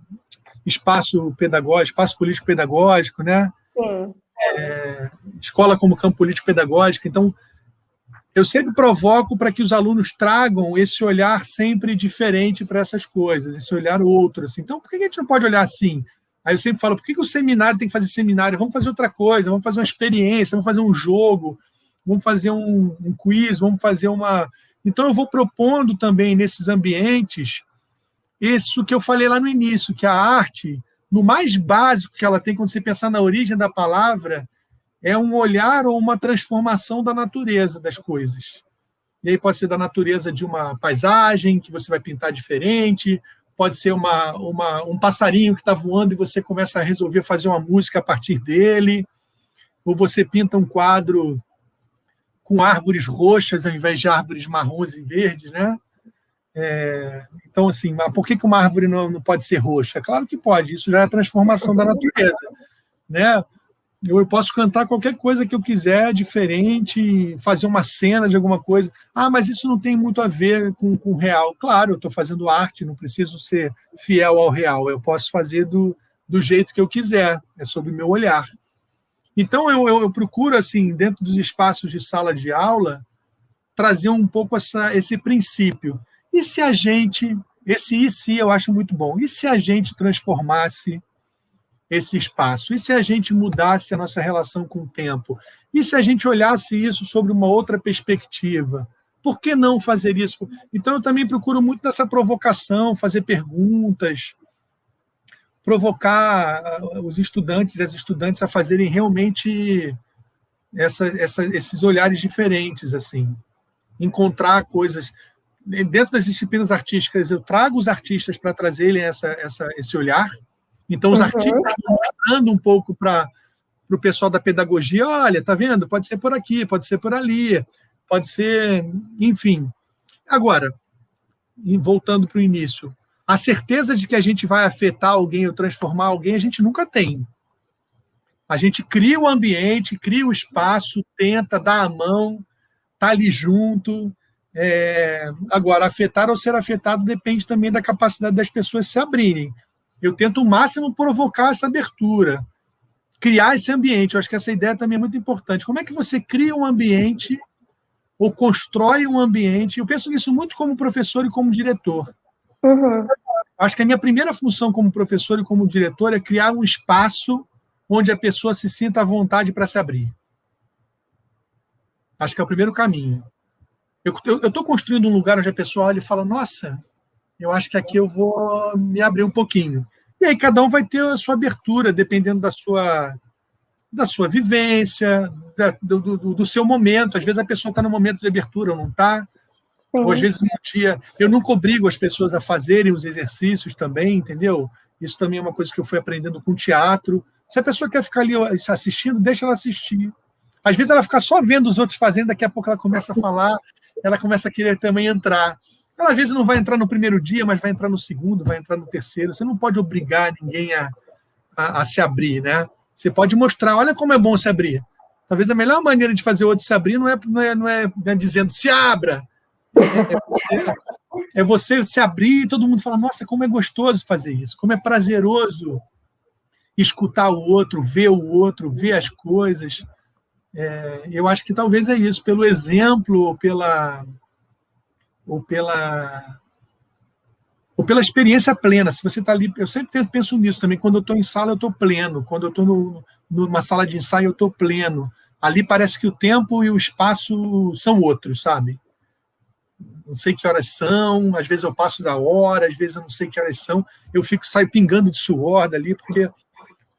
espaço pedagógico, espaço político-pedagógico, né? Sim. Escola como campo político-pedagógico. Então, eu sempre provoco para que os alunos tragam esse olhar sempre diferente para essas coisas, esse olhar outro. Assim. Então, por que a gente não pode olhar assim? Aí eu sempre falo, por que o seminário tem que fazer seminário? Vamos fazer outra coisa, vamos fazer uma experiência, vamos fazer um jogo, vamos fazer um quiz, vamos fazer uma... Então, eu vou propondo também nesses ambientes isso que eu falei lá no início, que a arte, no mais básico que ela tem, quando você pensar na origem da palavra, é um olhar ou uma transformação da natureza das coisas. E aí pode ser da natureza de uma paisagem, que você vai pintar diferente, pode ser um passarinho que está voando e você começa a resolver fazer uma música a partir dele, ou você pinta um quadro com árvores roxas ao invés de árvores marrons e verdes, né? Então, assim, mas por que uma árvore não pode ser roxa? Claro que pode, isso já é a transformação da natureza, né? Eu posso cantar qualquer coisa que eu quiser, diferente, fazer uma cena de alguma coisa. Ah, mas isso não tem muito a ver com o real. Claro, eu estou fazendo arte, não preciso ser fiel ao real. Eu posso fazer do jeito que eu quiser, é sobre o meu olhar. Então, eu procuro, assim, dentro dos espaços de sala de aula, trazer um pouco esse princípio. E se a gente... Esse "e se" eu acho muito bom. E se a gente transformasse esse espaço? E se a gente mudasse a nossa relação com o tempo? E se a gente olhasse isso sobre uma outra perspectiva? Por que não fazer isso? Então, eu também procuro muito nessa provocação, fazer perguntas, provocar os estudantes e as estudantes a fazerem realmente esses olhares diferentes, assim, encontrar coisas... Dentro das disciplinas artísticas, eu trago os artistas para trazerem esse olhar. Então, os artistas estão mostrando um pouco para o pessoal da pedagogia, olha, tá vendo? Pode ser por aqui, pode ser por ali, pode ser... Enfim. Agora, voltando para o início, a certeza de que a gente vai afetar alguém ou transformar alguém, a gente nunca tem. A gente cria o ambiente, cria o espaço, tenta, dá a mão, está ali junto... Agora, afetar ou ser afetado depende também da capacidade das pessoas se abrirem. Eu tento o máximo provocar essa abertura, criar esse ambiente. Eu acho que essa ideia também é muito importante. Como é que você cria um ambiente ou constrói um ambiente? Eu penso nisso muito como professor e como diretor. Acho que a minha primeira função como professor e como diretor é criar um espaço onde a pessoa se sinta à vontade para se abrir. Acho que é o primeiro caminho. Eu estou construindo um lugar onde a pessoa olha e fala, nossa, eu acho que aqui eu vou me abrir um pouquinho. E aí cada um vai ter a sua abertura, dependendo da sua vivência, do seu momento. Às vezes a pessoa está no momento de abertura ou não está. Ou às vezes um dia... Eu nunca obrigo as pessoas a fazerem os exercícios também, entendeu? Isso também é uma coisa que eu fui aprendendo com teatro. Se a pessoa quer ficar ali assistindo, deixa ela assistir. Às vezes ela fica só vendo os outros fazendo, daqui a pouco ela começa a falar, ela começa a querer também entrar. Ela às vezes não vai entrar no primeiro dia, mas vai entrar no segundo, vai entrar no terceiro. Você não pode obrigar ninguém a se abrir, né? Você pode mostrar, olha como é bom se abrir. Talvez a melhor maneira de fazer o outro se abrir não é dizendo se abra. É você se abrir e todo mundo fala, nossa, como é gostoso fazer isso, como é prazeroso escutar o outro, ver as coisas. Eu acho que talvez é isso, pelo exemplo ou pela experiência plena. Se você está ali, eu sempre penso nisso também. Quando eu estou em sala, eu estou pleno. Quando eu estou numa sala de ensaio, eu estou pleno. Ali parece que o tempo e o espaço são outros, sabe? Não sei que horas são, às vezes eu passo da hora, às vezes eu não sei que horas são. Eu saio pingando de suor dali, porque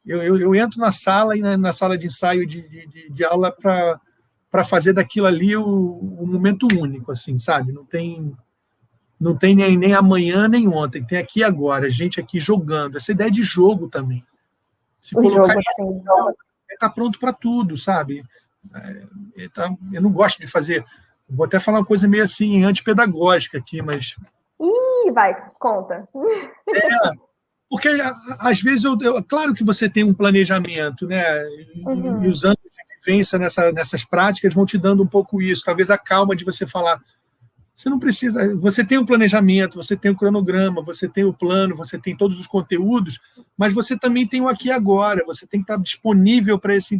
eu entro na sala e na sala de ensaio de aula para fazer daquilo ali o momento único, assim, sabe? Não tem nem amanhã nem ontem, tem aqui agora, a gente aqui jogando. Essa ideia de jogo também. Se colocar está pronto para tudo, sabe? Eu não gosto de fazer. Vou até falar uma coisa meio assim, antipedagógica aqui, mas. Vai, conta. Porque às vezes claro que você tem um planejamento, né? E os anos de vivência nessas práticas vão te dando um pouco isso. Talvez a calma de você falar. Você não precisa. Você tem um planejamento, você tem um cronograma, você tem o plano, você tem todos os conteúdos, mas você também tem o aqui e agora. Você tem que estar disponível para esse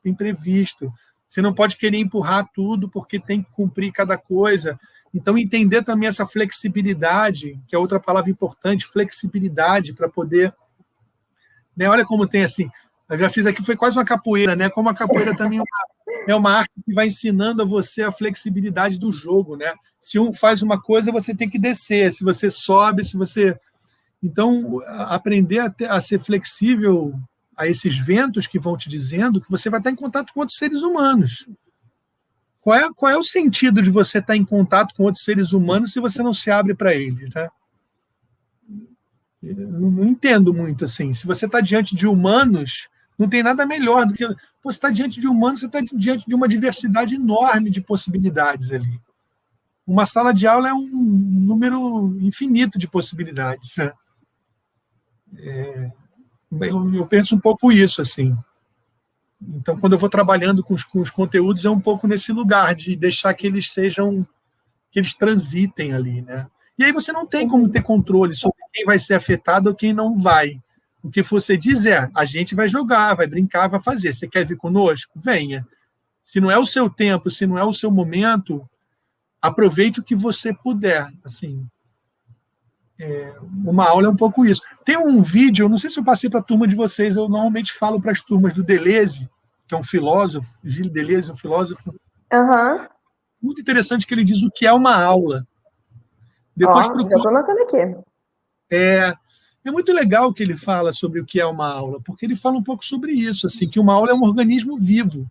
imprevisto. Você não pode querer empurrar tudo porque tem que cumprir cada coisa. Então, entender também essa flexibilidade, que é outra palavra importante, flexibilidade, para poder. Né, olha como tem assim. Eu já fiz aqui, foi quase uma capoeira, né? Como a capoeira também é uma arte que vai ensinando a você a flexibilidade do jogo, né? Se um faz uma coisa, você tem que descer. Se você sobe, se você. Então, aprender a ser flexível a esses ventos que vão te dizendo que você vai estar em contato com outros seres humanos. Qual é o sentido de você estar em contato com outros seres humanos se você não se abre para eles, né? Eu não entendo muito assim. Se você está diante de humanos, não tem nada melhor do que você está diante de humanos, você está diante de uma diversidade enorme de possibilidades ali. Uma sala de aula é um número infinito de possibilidades, né? Eu penso um pouco isso, assim. Então, quando eu vou trabalhando com os conteúdos, é um pouco nesse lugar de deixar que eles transitem ali, né? E aí você não tem como ter controle sobre quem vai ser afetado ou quem não vai. O que você diz a gente vai jogar, vai brincar, vai fazer. Você quer vir conosco? Venha. Se não é o seu tempo, se não é o seu momento, aproveite o que você puder. Assim, uma aula é um pouco isso. Tem um vídeo, eu não sei se eu passei para a turma de vocês, eu normalmente falo para as turmas do Deleuze, que é um filósofo, Gilles Deleuze, um filósofo, muito interessante, que ele diz o que é uma aula. Depois já estou notando aqui. É muito legal que ele fala sobre o que é uma aula, porque ele fala um pouco sobre isso, assim, que uma aula é um organismo vivo.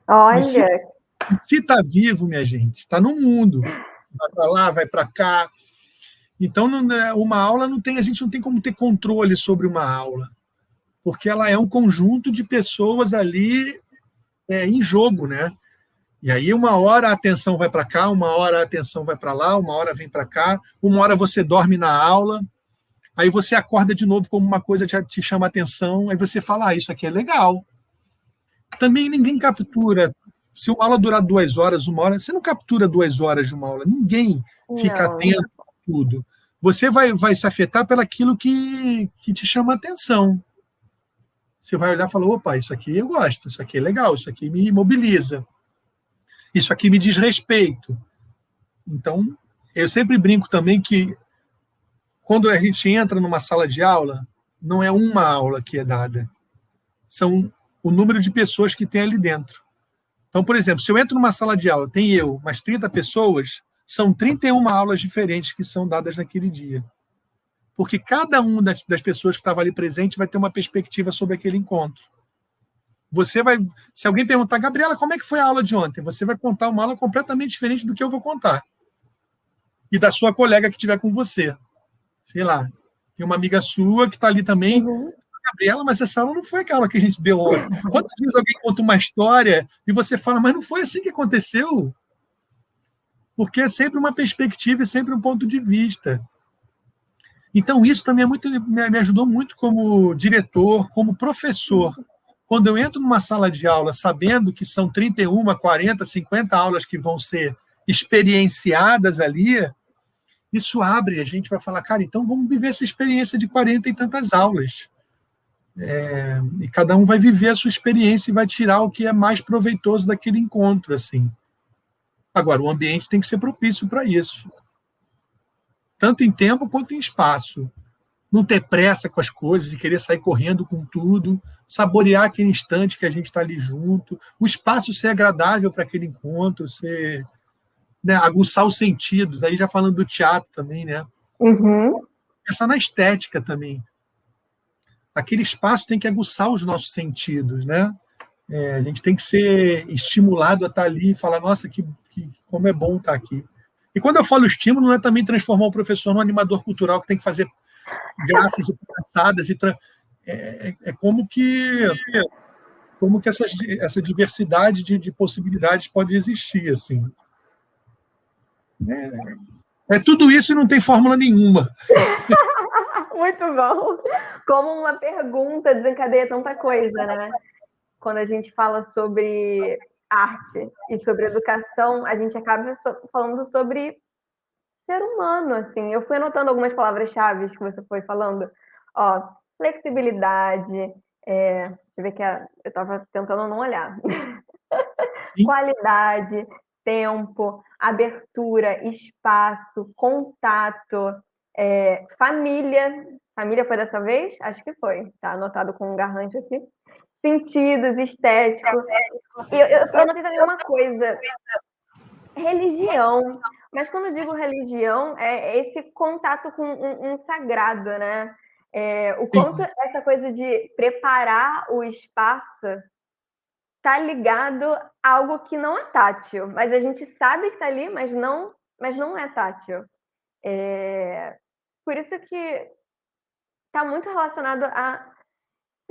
Olha! Se está vivo, minha gente, está no mundo. Vai para lá, vai para cá. Então, uma aula a gente não tem como ter controle sobre uma aula, porque ela é um conjunto de pessoas ali em jogo, né? E aí, uma hora a atenção vai para cá, uma hora a atenção vai para lá, uma hora vem para cá, uma hora você dorme na aula, aí você acorda de novo como uma coisa te chama a atenção, aí você fala, isso aqui é legal. Também ninguém captura. Se uma aula durar 2 horas, 1 hora, você não captura 2 horas de uma aula. Ninguém fica atento a tudo. Você vai se afetar pelaquilo que te chama a atenção. Você vai olhar e falar, opa, isso aqui eu gosto, isso aqui é legal, isso aqui me mobiliza. Isso aqui me diz respeito. Então, eu sempre brinco também que quando a gente entra numa sala de aula, não é uma aula que é dada. São o número de pessoas que tem ali dentro. Então, por exemplo, se eu entro numa sala de aula, tem eu, mais 30 pessoas, são 31 aulas diferentes que são dadas naquele dia. Porque cada uma das pessoas que estava ali presente vai ter uma perspectiva sobre aquele encontro. Se alguém perguntar, Gabriela, como é que foi a aula de ontem? Você vai contar uma aula completamente diferente do que eu vou contar. E da sua colega que estiver com você. Sei lá. Tem uma amiga sua que está ali também. Gabriela, mas essa aula não foi aquela que a gente deu ontem. Quantas vezes alguém conta uma história e você fala, mas não foi assim que aconteceu? Porque é sempre uma perspectiva e sempre um ponto de vista. Então, isso também me ajudou muito como diretor, como professor. Quando eu entro numa sala de aula sabendo que são 31, 40, 50 aulas que vão ser experienciadas ali, isso abre, a gente vai falar, cara, então vamos viver essa experiência de 40 e tantas aulas. E cada um vai viver a sua experiência e vai tirar o que é mais proveitoso daquele encontro, assim. Agora, o ambiente tem que ser propício para isso, tanto em tempo quanto em espaço. Não ter pressa com as coisas, de querer sair correndo com tudo, saborear aquele instante que a gente está ali junto, o espaço ser agradável para aquele encontro, ser, né, aguçar os sentidos, aí já falando do teatro também, né? Pensar na estética também. Aquele espaço tem que aguçar os nossos sentidos, né? A gente tem que ser estimulado a estar ali e falar, nossa, como é bom estar aqui. E quando eu falo estímulo, não é também transformar o professor num animador cultural que tem que fazer graças e palhaçadas. Como que essa diversidade de possibilidades pode existir. Assim. É tudo isso e não tem fórmula nenhuma. Muito bom. Como uma pergunta desencadeia tanta coisa, né? Quando a gente fala sobre arte e sobre educação, a gente acaba falando sobre ser humano, assim. Eu fui anotando algumas palavras-chave que você foi falando. Ó, flexibilidade, deixa eu ver que eu estava tentando não olhar. Sim. Qualidade, tempo, abertura, espaço, contato, família. Família foi dessa vez? Acho que foi. Tá anotado com um garrancho aqui. Sentidos, estético. Eu anotei também uma coisa. Religião. Mas quando eu digo religião, é esse contato com um sagrado, né? O quanto essa coisa de preparar o espaço está ligado a algo que não é tátil, mas a gente sabe que está ali, mas não é tátil. Por isso que está muito relacionado a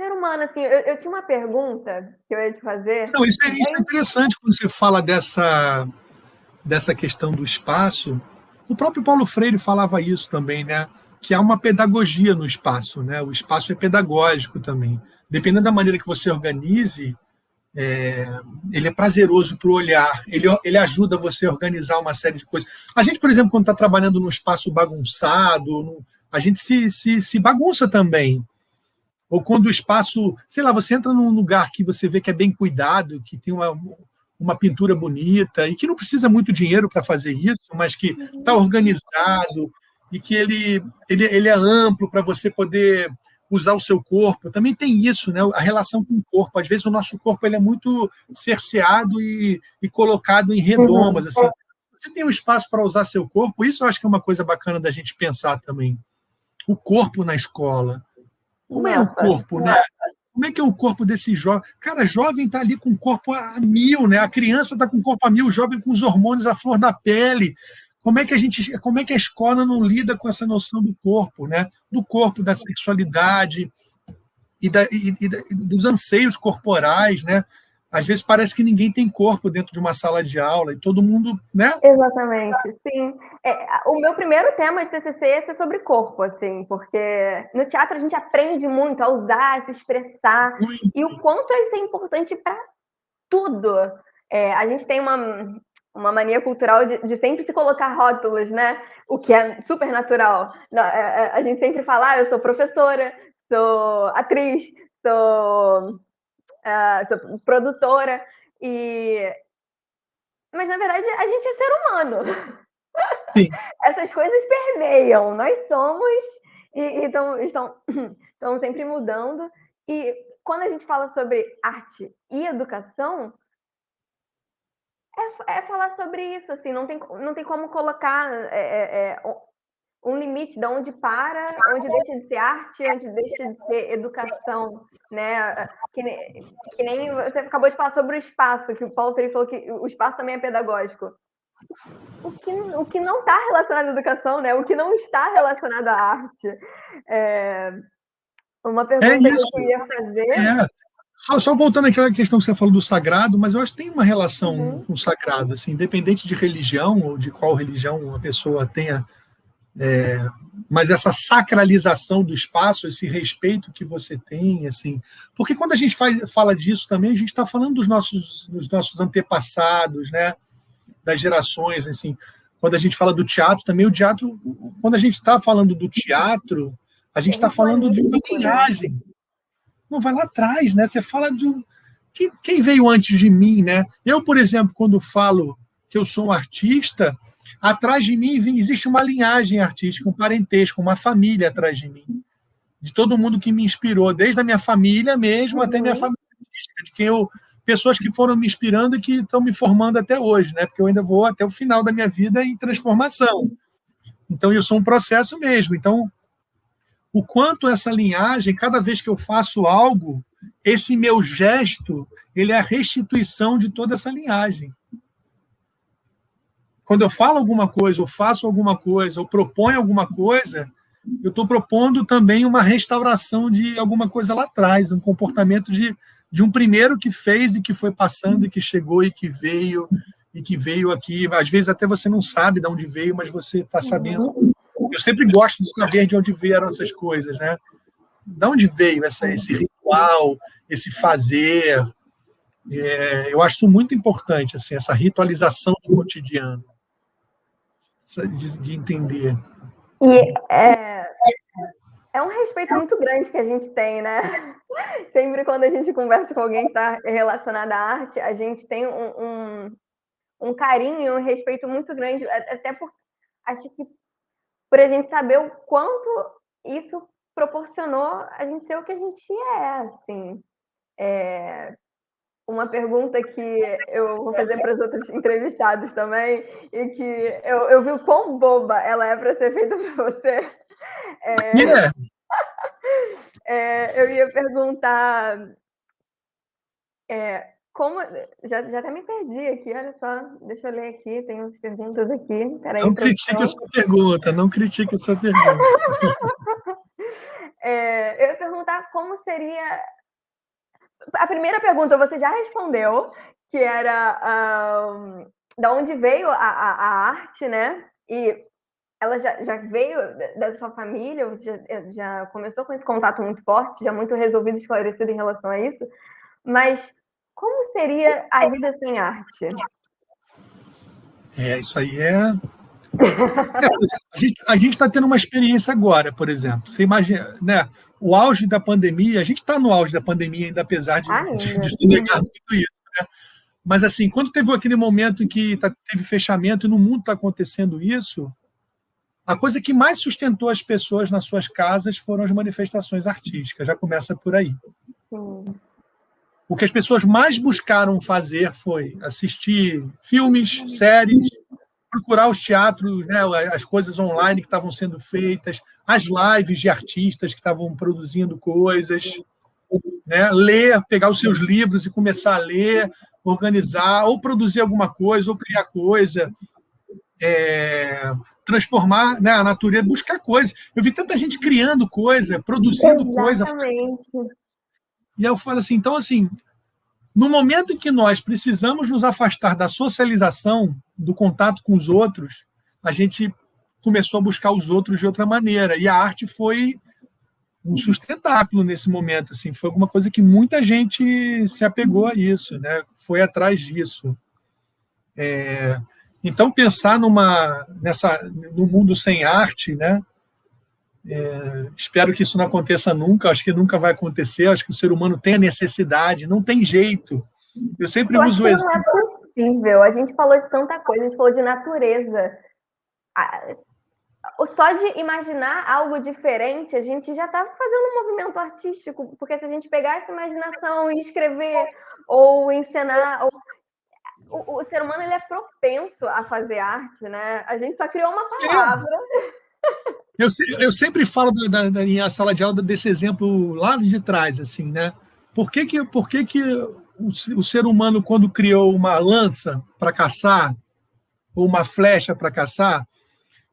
ser humano. Assim, eu tinha uma pergunta que eu ia te fazer. Não, isso é interessante quando você fala dessa questão do espaço. O próprio Paulo Freire falava isso também, né? Que há uma pedagogia no espaço, né? O espaço é pedagógico também. Dependendo da maneira que você organize, ele é prazeroso para o olhar, ele ajuda você a organizar uma série de coisas. A gente, por exemplo, quando está trabalhando num espaço bagunçado, a gente se bagunça também. Ou quando o espaço, sei lá, você entra num lugar que você vê que é bem cuidado, que tem uma pintura bonita, e que não precisa muito dinheiro para fazer isso, mas que está organizado, e que ele é amplo para você poder usar o seu corpo. Também tem isso, né? A relação com o corpo. Às vezes o nosso corpo ele é muito cerceado e colocado em redomas. Assim. Você tem um espaço para usar seu corpo, isso eu acho que é uma coisa bacana da gente pensar também. O corpo na escola. Como é o corpo, né? Como é que é o corpo desse jovem? Cara, jovem está ali com o corpo a mil, né? A criança está com o corpo a mil, o jovem com os hormônios à flor da pele. Como é que a escola não lida com essa noção do corpo, né? Do corpo, da sexualidade e dos anseios corporais, né? Às vezes parece que ninguém tem corpo dentro de uma sala de aula e todo mundo, né? Exatamente, sim. O meu primeiro tema de TCC ia ser sobre corpo, assim, porque no teatro a gente aprende muito a usar, a se expressar, e o quanto isso é importante para tudo. A gente tem uma mania cultural de sempre se colocar rótulos, né? O que é super natural. A gente sempre fala, eu sou professora, sou atriz, sou produtora, mas na verdade a gente é ser humano. Sim. Essas coisas permeiam, nós somos e estão sempre mudando. E quando a gente fala sobre arte e educação, é falar sobre isso, assim, não tem como colocar um limite de onde para, onde deixa de ser arte, onde deixa de ser educação, né? Que nem você acabou de falar sobre o espaço, que o Paulo Freire falou que o espaço também é pedagógico. o que não está relacionado à educação, né? O que não está relacionado à arte. Uma pergunta que eu queria fazer... Só voltando àquela questão que você falou do sagrado, mas eu acho que tem uma relação com o sagrado, assim, independente de religião ou de qual religião a pessoa tenha, mas essa sacralização do espaço, esse respeito que você tem, assim, porque quando a gente fala disso também, a gente está falando dos nossos antepassados, né, das gerações, assim. Quando a gente fala do teatro, também o teatro, quando a gente está falando do teatro, a gente está falando de uma linhagem. Não, vai lá atrás, né? Você fala de quem veio antes de mim, né? Eu, por exemplo, quando falo que eu sou um artista, atrás de mim existe uma linhagem artística, um parentesco, uma família atrás de mim, de todo mundo que me inspirou, desde a minha família mesmo até minha família artística, de quem pessoas que foram me inspirando e que estão me formando até hoje, né? Porque eu ainda vou até o final da minha vida em transformação. Então, eu sou um processo mesmo. Então, o quanto essa linhagem, cada vez que eu faço algo, esse meu gesto, ele é a restituição de toda essa linhagem. Quando eu falo alguma coisa, ou faço alguma coisa, ou proponho alguma coisa, eu estou propondo também uma restauração de alguma coisa lá atrás, um comportamento de um primeiro que fez e que foi passando e que chegou e que veio aqui. Às vezes até você não sabe de onde veio, mas você está sabendo. Eu sempre gosto de saber de onde vieram essas coisas, né? De onde veio esse ritual, esse fazer. Eu acho isso muito importante, assim, essa ritualização do cotidiano, de entender. E é um respeito muito grande que a gente tem, né? Sempre quando a gente conversa com alguém que está relacionado à arte, a gente tem um carinho, um respeito muito grande, até por acho que por a gente saber o quanto isso proporcionou a gente ser o que a gente assim. Uma pergunta que eu vou fazer para os outros entrevistados também, e que eu vi o quão boba ela é para ser feita para você. Eu ia perguntar como... Já até me perdi aqui, olha só. Deixa eu ler aqui, tem umas perguntas aqui. Peraí, não critique a sua pergunta, não critique a sua pergunta. Eu ia perguntar como seria... A primeira pergunta você já respondeu, que era da onde veio a arte, né? E ela já veio da sua família, você já começou com esse contato muito forte, já muito resolvido, esclarecido em relação a isso. Mas como seria a vida sem arte? Isso aí a gente está tendo uma experiência agora, por exemplo. Você imagina, né? O auge da pandemia, a gente está no auge da pandemia ainda, apesar de se negar tudo isso, né? Mas, assim, quando teve aquele momento em que teve fechamento e no mundo está acontecendo isso, a coisa que mais sustentou as pessoas nas suas casas foram as manifestações artísticas. Já começa por aí. O que as pessoas mais buscaram fazer foi assistir filmes, séries, procurar os teatros, né, as coisas online que estavam sendo feitas, as lives de artistas que estavam produzindo coisas, né, ler, pegar os seus livros e começar a ler, organizar, ou produzir alguma coisa, ou criar coisa, transformar, né, a natureza, buscar coisa. Eu vi tanta gente criando coisa, produzindo coisa. E aí eu falo assim, então, assim, no momento em que nós precisamos nos afastar da socialização, do contato com os outros, a gente começou a buscar os outros de outra maneira. E a arte foi um sustentáculo nesse momento. Assim, foi alguma coisa que muita gente se apegou a isso, né? Foi atrás disso. Então, pensar no mundo sem arte, né? Espero que isso não aconteça nunca, acho que nunca vai acontecer, acho que o ser humano tem a necessidade, não tem jeito. Eu sempre uso o exemplo. Não é possível, a gente falou de tanta coisa, a gente falou de natureza. Só de imaginar algo diferente, a gente já está fazendo um movimento artístico, porque se a gente pegar essa imaginação e escrever ou encenar... O ser humano ele é propenso a fazer arte, né? A gente só criou uma palavra... Eu sempre falo em sala de aula desse exemplo lá de trás, assim, né? Por que o ser humano, quando criou uma lança para caçar, ou uma flecha para caçar,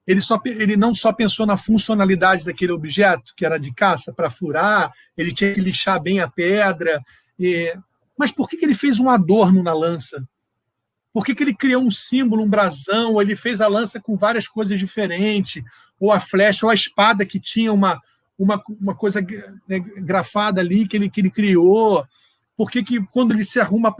ele não só pensou na funcionalidade daquele objeto, que era de caça, para furar, ele tinha que lixar bem a pedra. Mas por que ele fez um adorno na lança? Por que ele criou um símbolo, um brasão? Ou ele fez a lança com várias coisas diferentes? Ou a flecha, ou a espada que tinha uma coisa grafada ali que ele criou? Por que quando ele se arruma,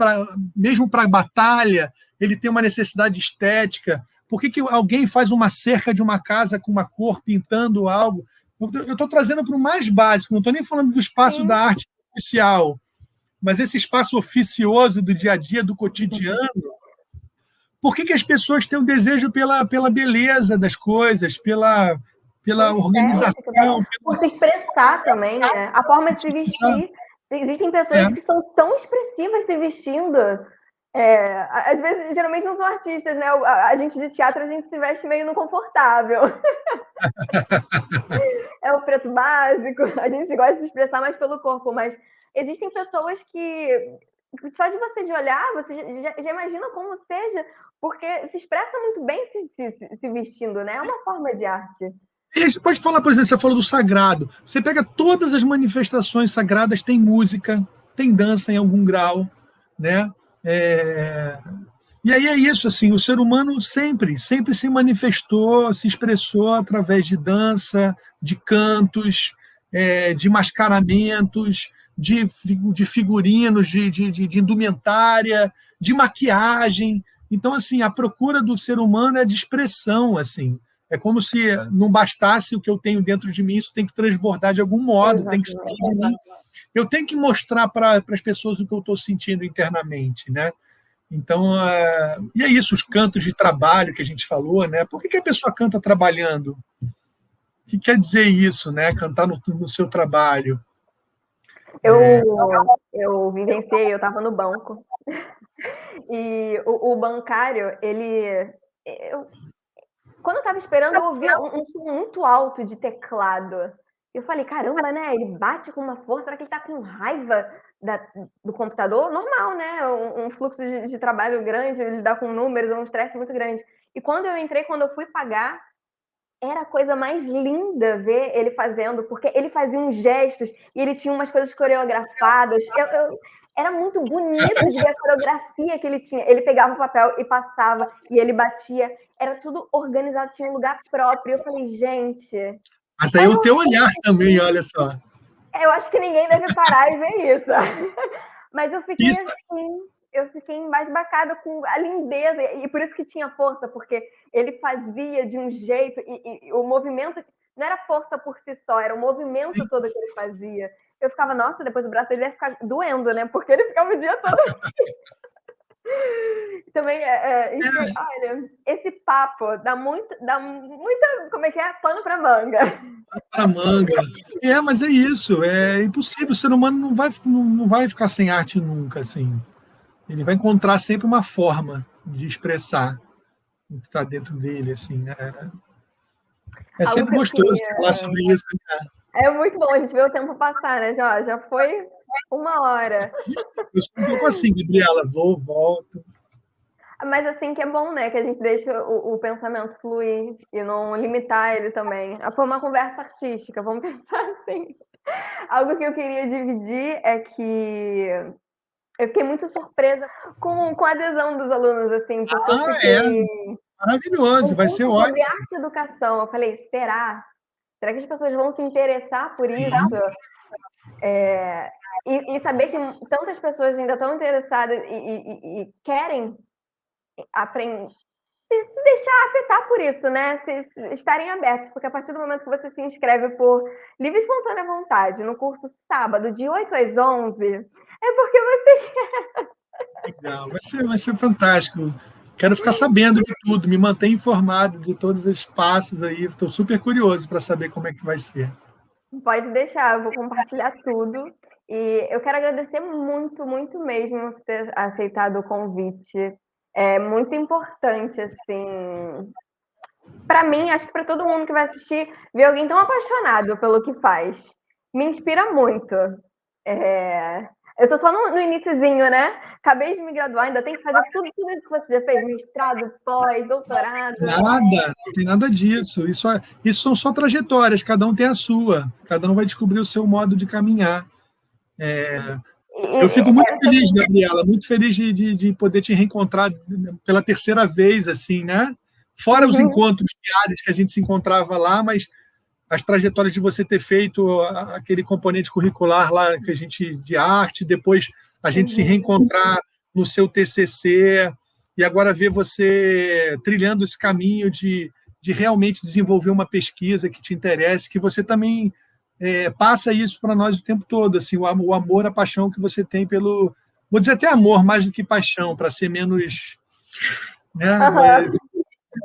mesmo para a batalha, ele tem uma necessidade estética? Por que alguém faz uma cerca de uma casa com uma cor pintando algo? Eu estou trazendo para o mais básico, não estou nem falando do espaço da arte oficial, mas esse espaço oficioso do dia a dia, do cotidiano. Por que as pessoas têm um desejo pela beleza das coisas, pela organização? Por se expressar também, né? A forma de se vestir. Existem pessoas que são tão expressivas se vestindo. Às vezes, geralmente não são artistas, né? A gente de teatro, a gente se veste meio no confortável. É o preto básico, a gente gosta de se expressar mais pelo corpo, mas existem pessoas que só de você de olhar, você já imagina como seja, porque se expressa muito bem se vestindo, né? É uma forma de arte. E a gente pode falar, por exemplo, você falou do sagrado. Você pega todas as manifestações sagradas, tem música, tem dança em algum grau, né? E aí é isso, assim, o ser humano sempre se manifestou, se expressou através de dança, de cantos, de mascaramentos, de figurinos, de indumentária, de maquiagem. Então, assim, a procura do ser humano é de expressão, assim. É como se não bastasse o que eu tenho dentro de mim, isso tem que transbordar de algum modo, tem que sair de mim. Eu tenho que mostrar para as pessoas o que eu estou sentindo internamente, né? Então, e é isso, os cantos de trabalho que a gente falou, né? Por que a pessoa canta trabalhando? O que quer dizer isso, né? Cantar no seu trabalho? Eu vivenciei, eu estava no banco, e o bancário, quando eu estava esperando, eu ouvi um som muito alto de teclado. Eu falei, caramba, né? Ele bate com uma força, será que ele tá com raiva do computador? Normal, né? Um fluxo de trabalho grande, ele dá com números, um estresse muito grande. E quando eu entrei, quando eu fui pagar, era a coisa mais linda ver ele fazendo, porque ele fazia uns gestos e ele tinha umas coisas coreografadas. Era muito bonito de ver a coreografia que ele tinha. Ele pegava o papel e passava, e ele batia. Era tudo organizado, tinha um lugar próprio. Eu falei, gente... Mas aí o teu olhar também, olha só. Eu acho que ninguém deve parar e ver isso. Mas eu fiquei assim, eu fiquei embasbacada com a lindeza, e por isso que tinha força, porque ele fazia de um jeito, e o movimento não era força por si só, era o movimento todo que ele fazia. Eu ficava, nossa, depois o braço dele ia ficar doendo, né? Porque ele ficava o dia todo assim. Também, olha, esse papo dá muita, como é que é? Pano para manga. Para manga. Mas é isso, é impossível, o ser humano não vai ficar sem arte nunca, assim. Ele vai encontrar sempre uma forma de expressar o que está dentro dele, assim, né? É sempre gostoso falar sobre isso, né? É muito bom a gente ver o tempo passar, né? Já foi 1 hora. Eu sou um pouco assim, Gabriela, volto. Mas assim que é bom, né? Que a gente deixa o pensamento fluir e não limitar ele também. Foi uma conversa artística, vamos pensar assim. Algo que eu queria dividir é que eu fiquei muito surpresa com a adesão dos alunos, assim, porque eu fiquei... Maravilhoso, vai ser ótimo. Sobre arte e educação, eu falei, será? Será que as pessoas vão se interessar por isso? E saber que tantas pessoas ainda estão interessadas e querem aprender, se deixar afetar por isso, né? Se estarem abertos, porque a partir do momento que você se inscreve por livre e espontânea vontade no curso sábado, de 8 às 11, é porque você quer. Legal, vai ser fantástico. Quero ficar sabendo de tudo, me manter informado de todos os passos aí. Estou super curioso para saber como é que vai ser. Pode deixar, eu vou compartilhar tudo. E eu quero agradecer muito, muito mesmo por ter aceitado o convite. É muito importante, assim, para mim, acho que para todo mundo que vai assistir, ver alguém tão apaixonado pelo que faz. Me inspira muito. Eu tô só no iniciozinho, né? Acabei de me graduar, ainda tem que fazer tudo isso que você já fez, mestrado, pós, doutorado. Nada, não tem nada disso. Isso são só trajetórias, cada um tem a sua, cada um vai descobrir o seu modo de caminhar. Eu fico muito feliz, Gabriela, muito feliz de poder te reencontrar pela terceira vez, assim, né? Fora os encontros diários que a gente se encontrava lá, mas as trajetórias de você ter feito aquele componente curricular lá que a gente de arte, depois a gente se reencontrar no seu TCC e agora ver você trilhando esse caminho de realmente desenvolver uma pesquisa que te interesse, que você também passa isso para nós o tempo todo, assim, o amor, a paixão que você tem pelo... Vou dizer até amor, mais do que paixão, para ser menos... Né? Mas,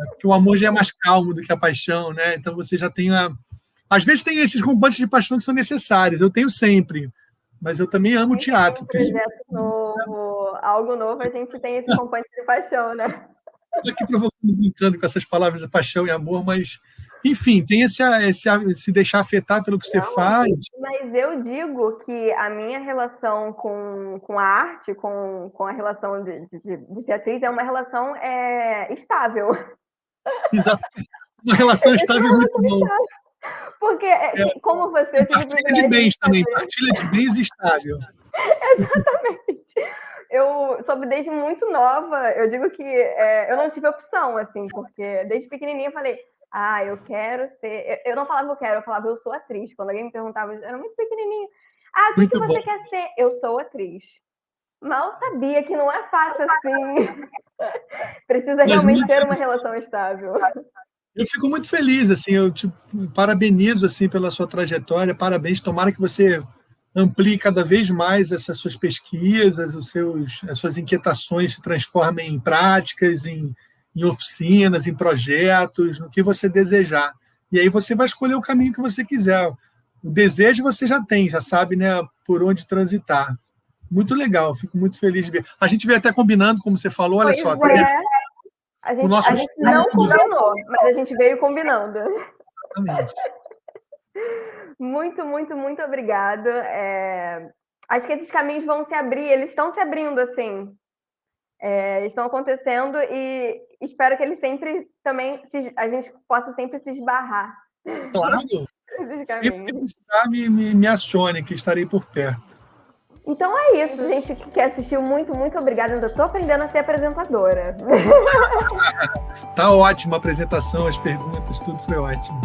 porque o amor já é mais calmo do que a paixão, né? Então você já tem Às vezes tem esses componentes de paixão que são necessários, eu tenho sempre, mas eu também amo o teatro. Um projeto novo, algo novo, a gente tem esse componente de paixão, né? Estou aqui provocando, brincando com essas palavras de paixão e amor, mas... Enfim, tem esse se deixar afetar pelo que você faz. Mas eu digo que a minha relação com a arte, com a relação de ser atriz, é uma relação estável. Exato. Uma relação estável muito bom. Porque, como você... Partilha de bens também, partilha de bens estável. Exatamente. Eu soube desde muito nova, eu digo que eu não tive opção, assim, porque desde pequenininha eu falei... eu quero ser... Eu não falava eu quero, eu falava eu sou atriz. Quando alguém me perguntava, eu era muito pequenininha. O que você quer ser? Eu sou atriz. Mal sabia que não é fácil assim. Precisa realmente ter uma relação estável. Eu fico muito feliz, assim, eu te parabenizo assim, pela sua trajetória, parabéns, tomara que você amplie cada vez mais essas suas pesquisas, as suas inquietações se transformem em práticas, em oficinas, em projetos, no que você desejar. E aí você vai escolher o caminho que você quiser. O desejo você já tem, já sabe, né, por onde transitar. Muito legal, fico muito feliz de ver. A gente veio até combinando, como você falou, olha só. A gente não combinou, mas a gente veio combinando. Exatamente. Muito, muito, muito obrigada. Acho que esses caminhos vão se abrir, eles estão se abrindo, assim. Estão acontecendo e espero que eles sempre também a gente possa sempre se esbarrar. Claro. Sempre que precisar, me acione, que estarei por perto. Então é isso, gente que assistiu, muito, muito obrigada. Ainda estou aprendendo a ser apresentadora. Tá ótima a apresentação, as perguntas, tudo foi ótimo.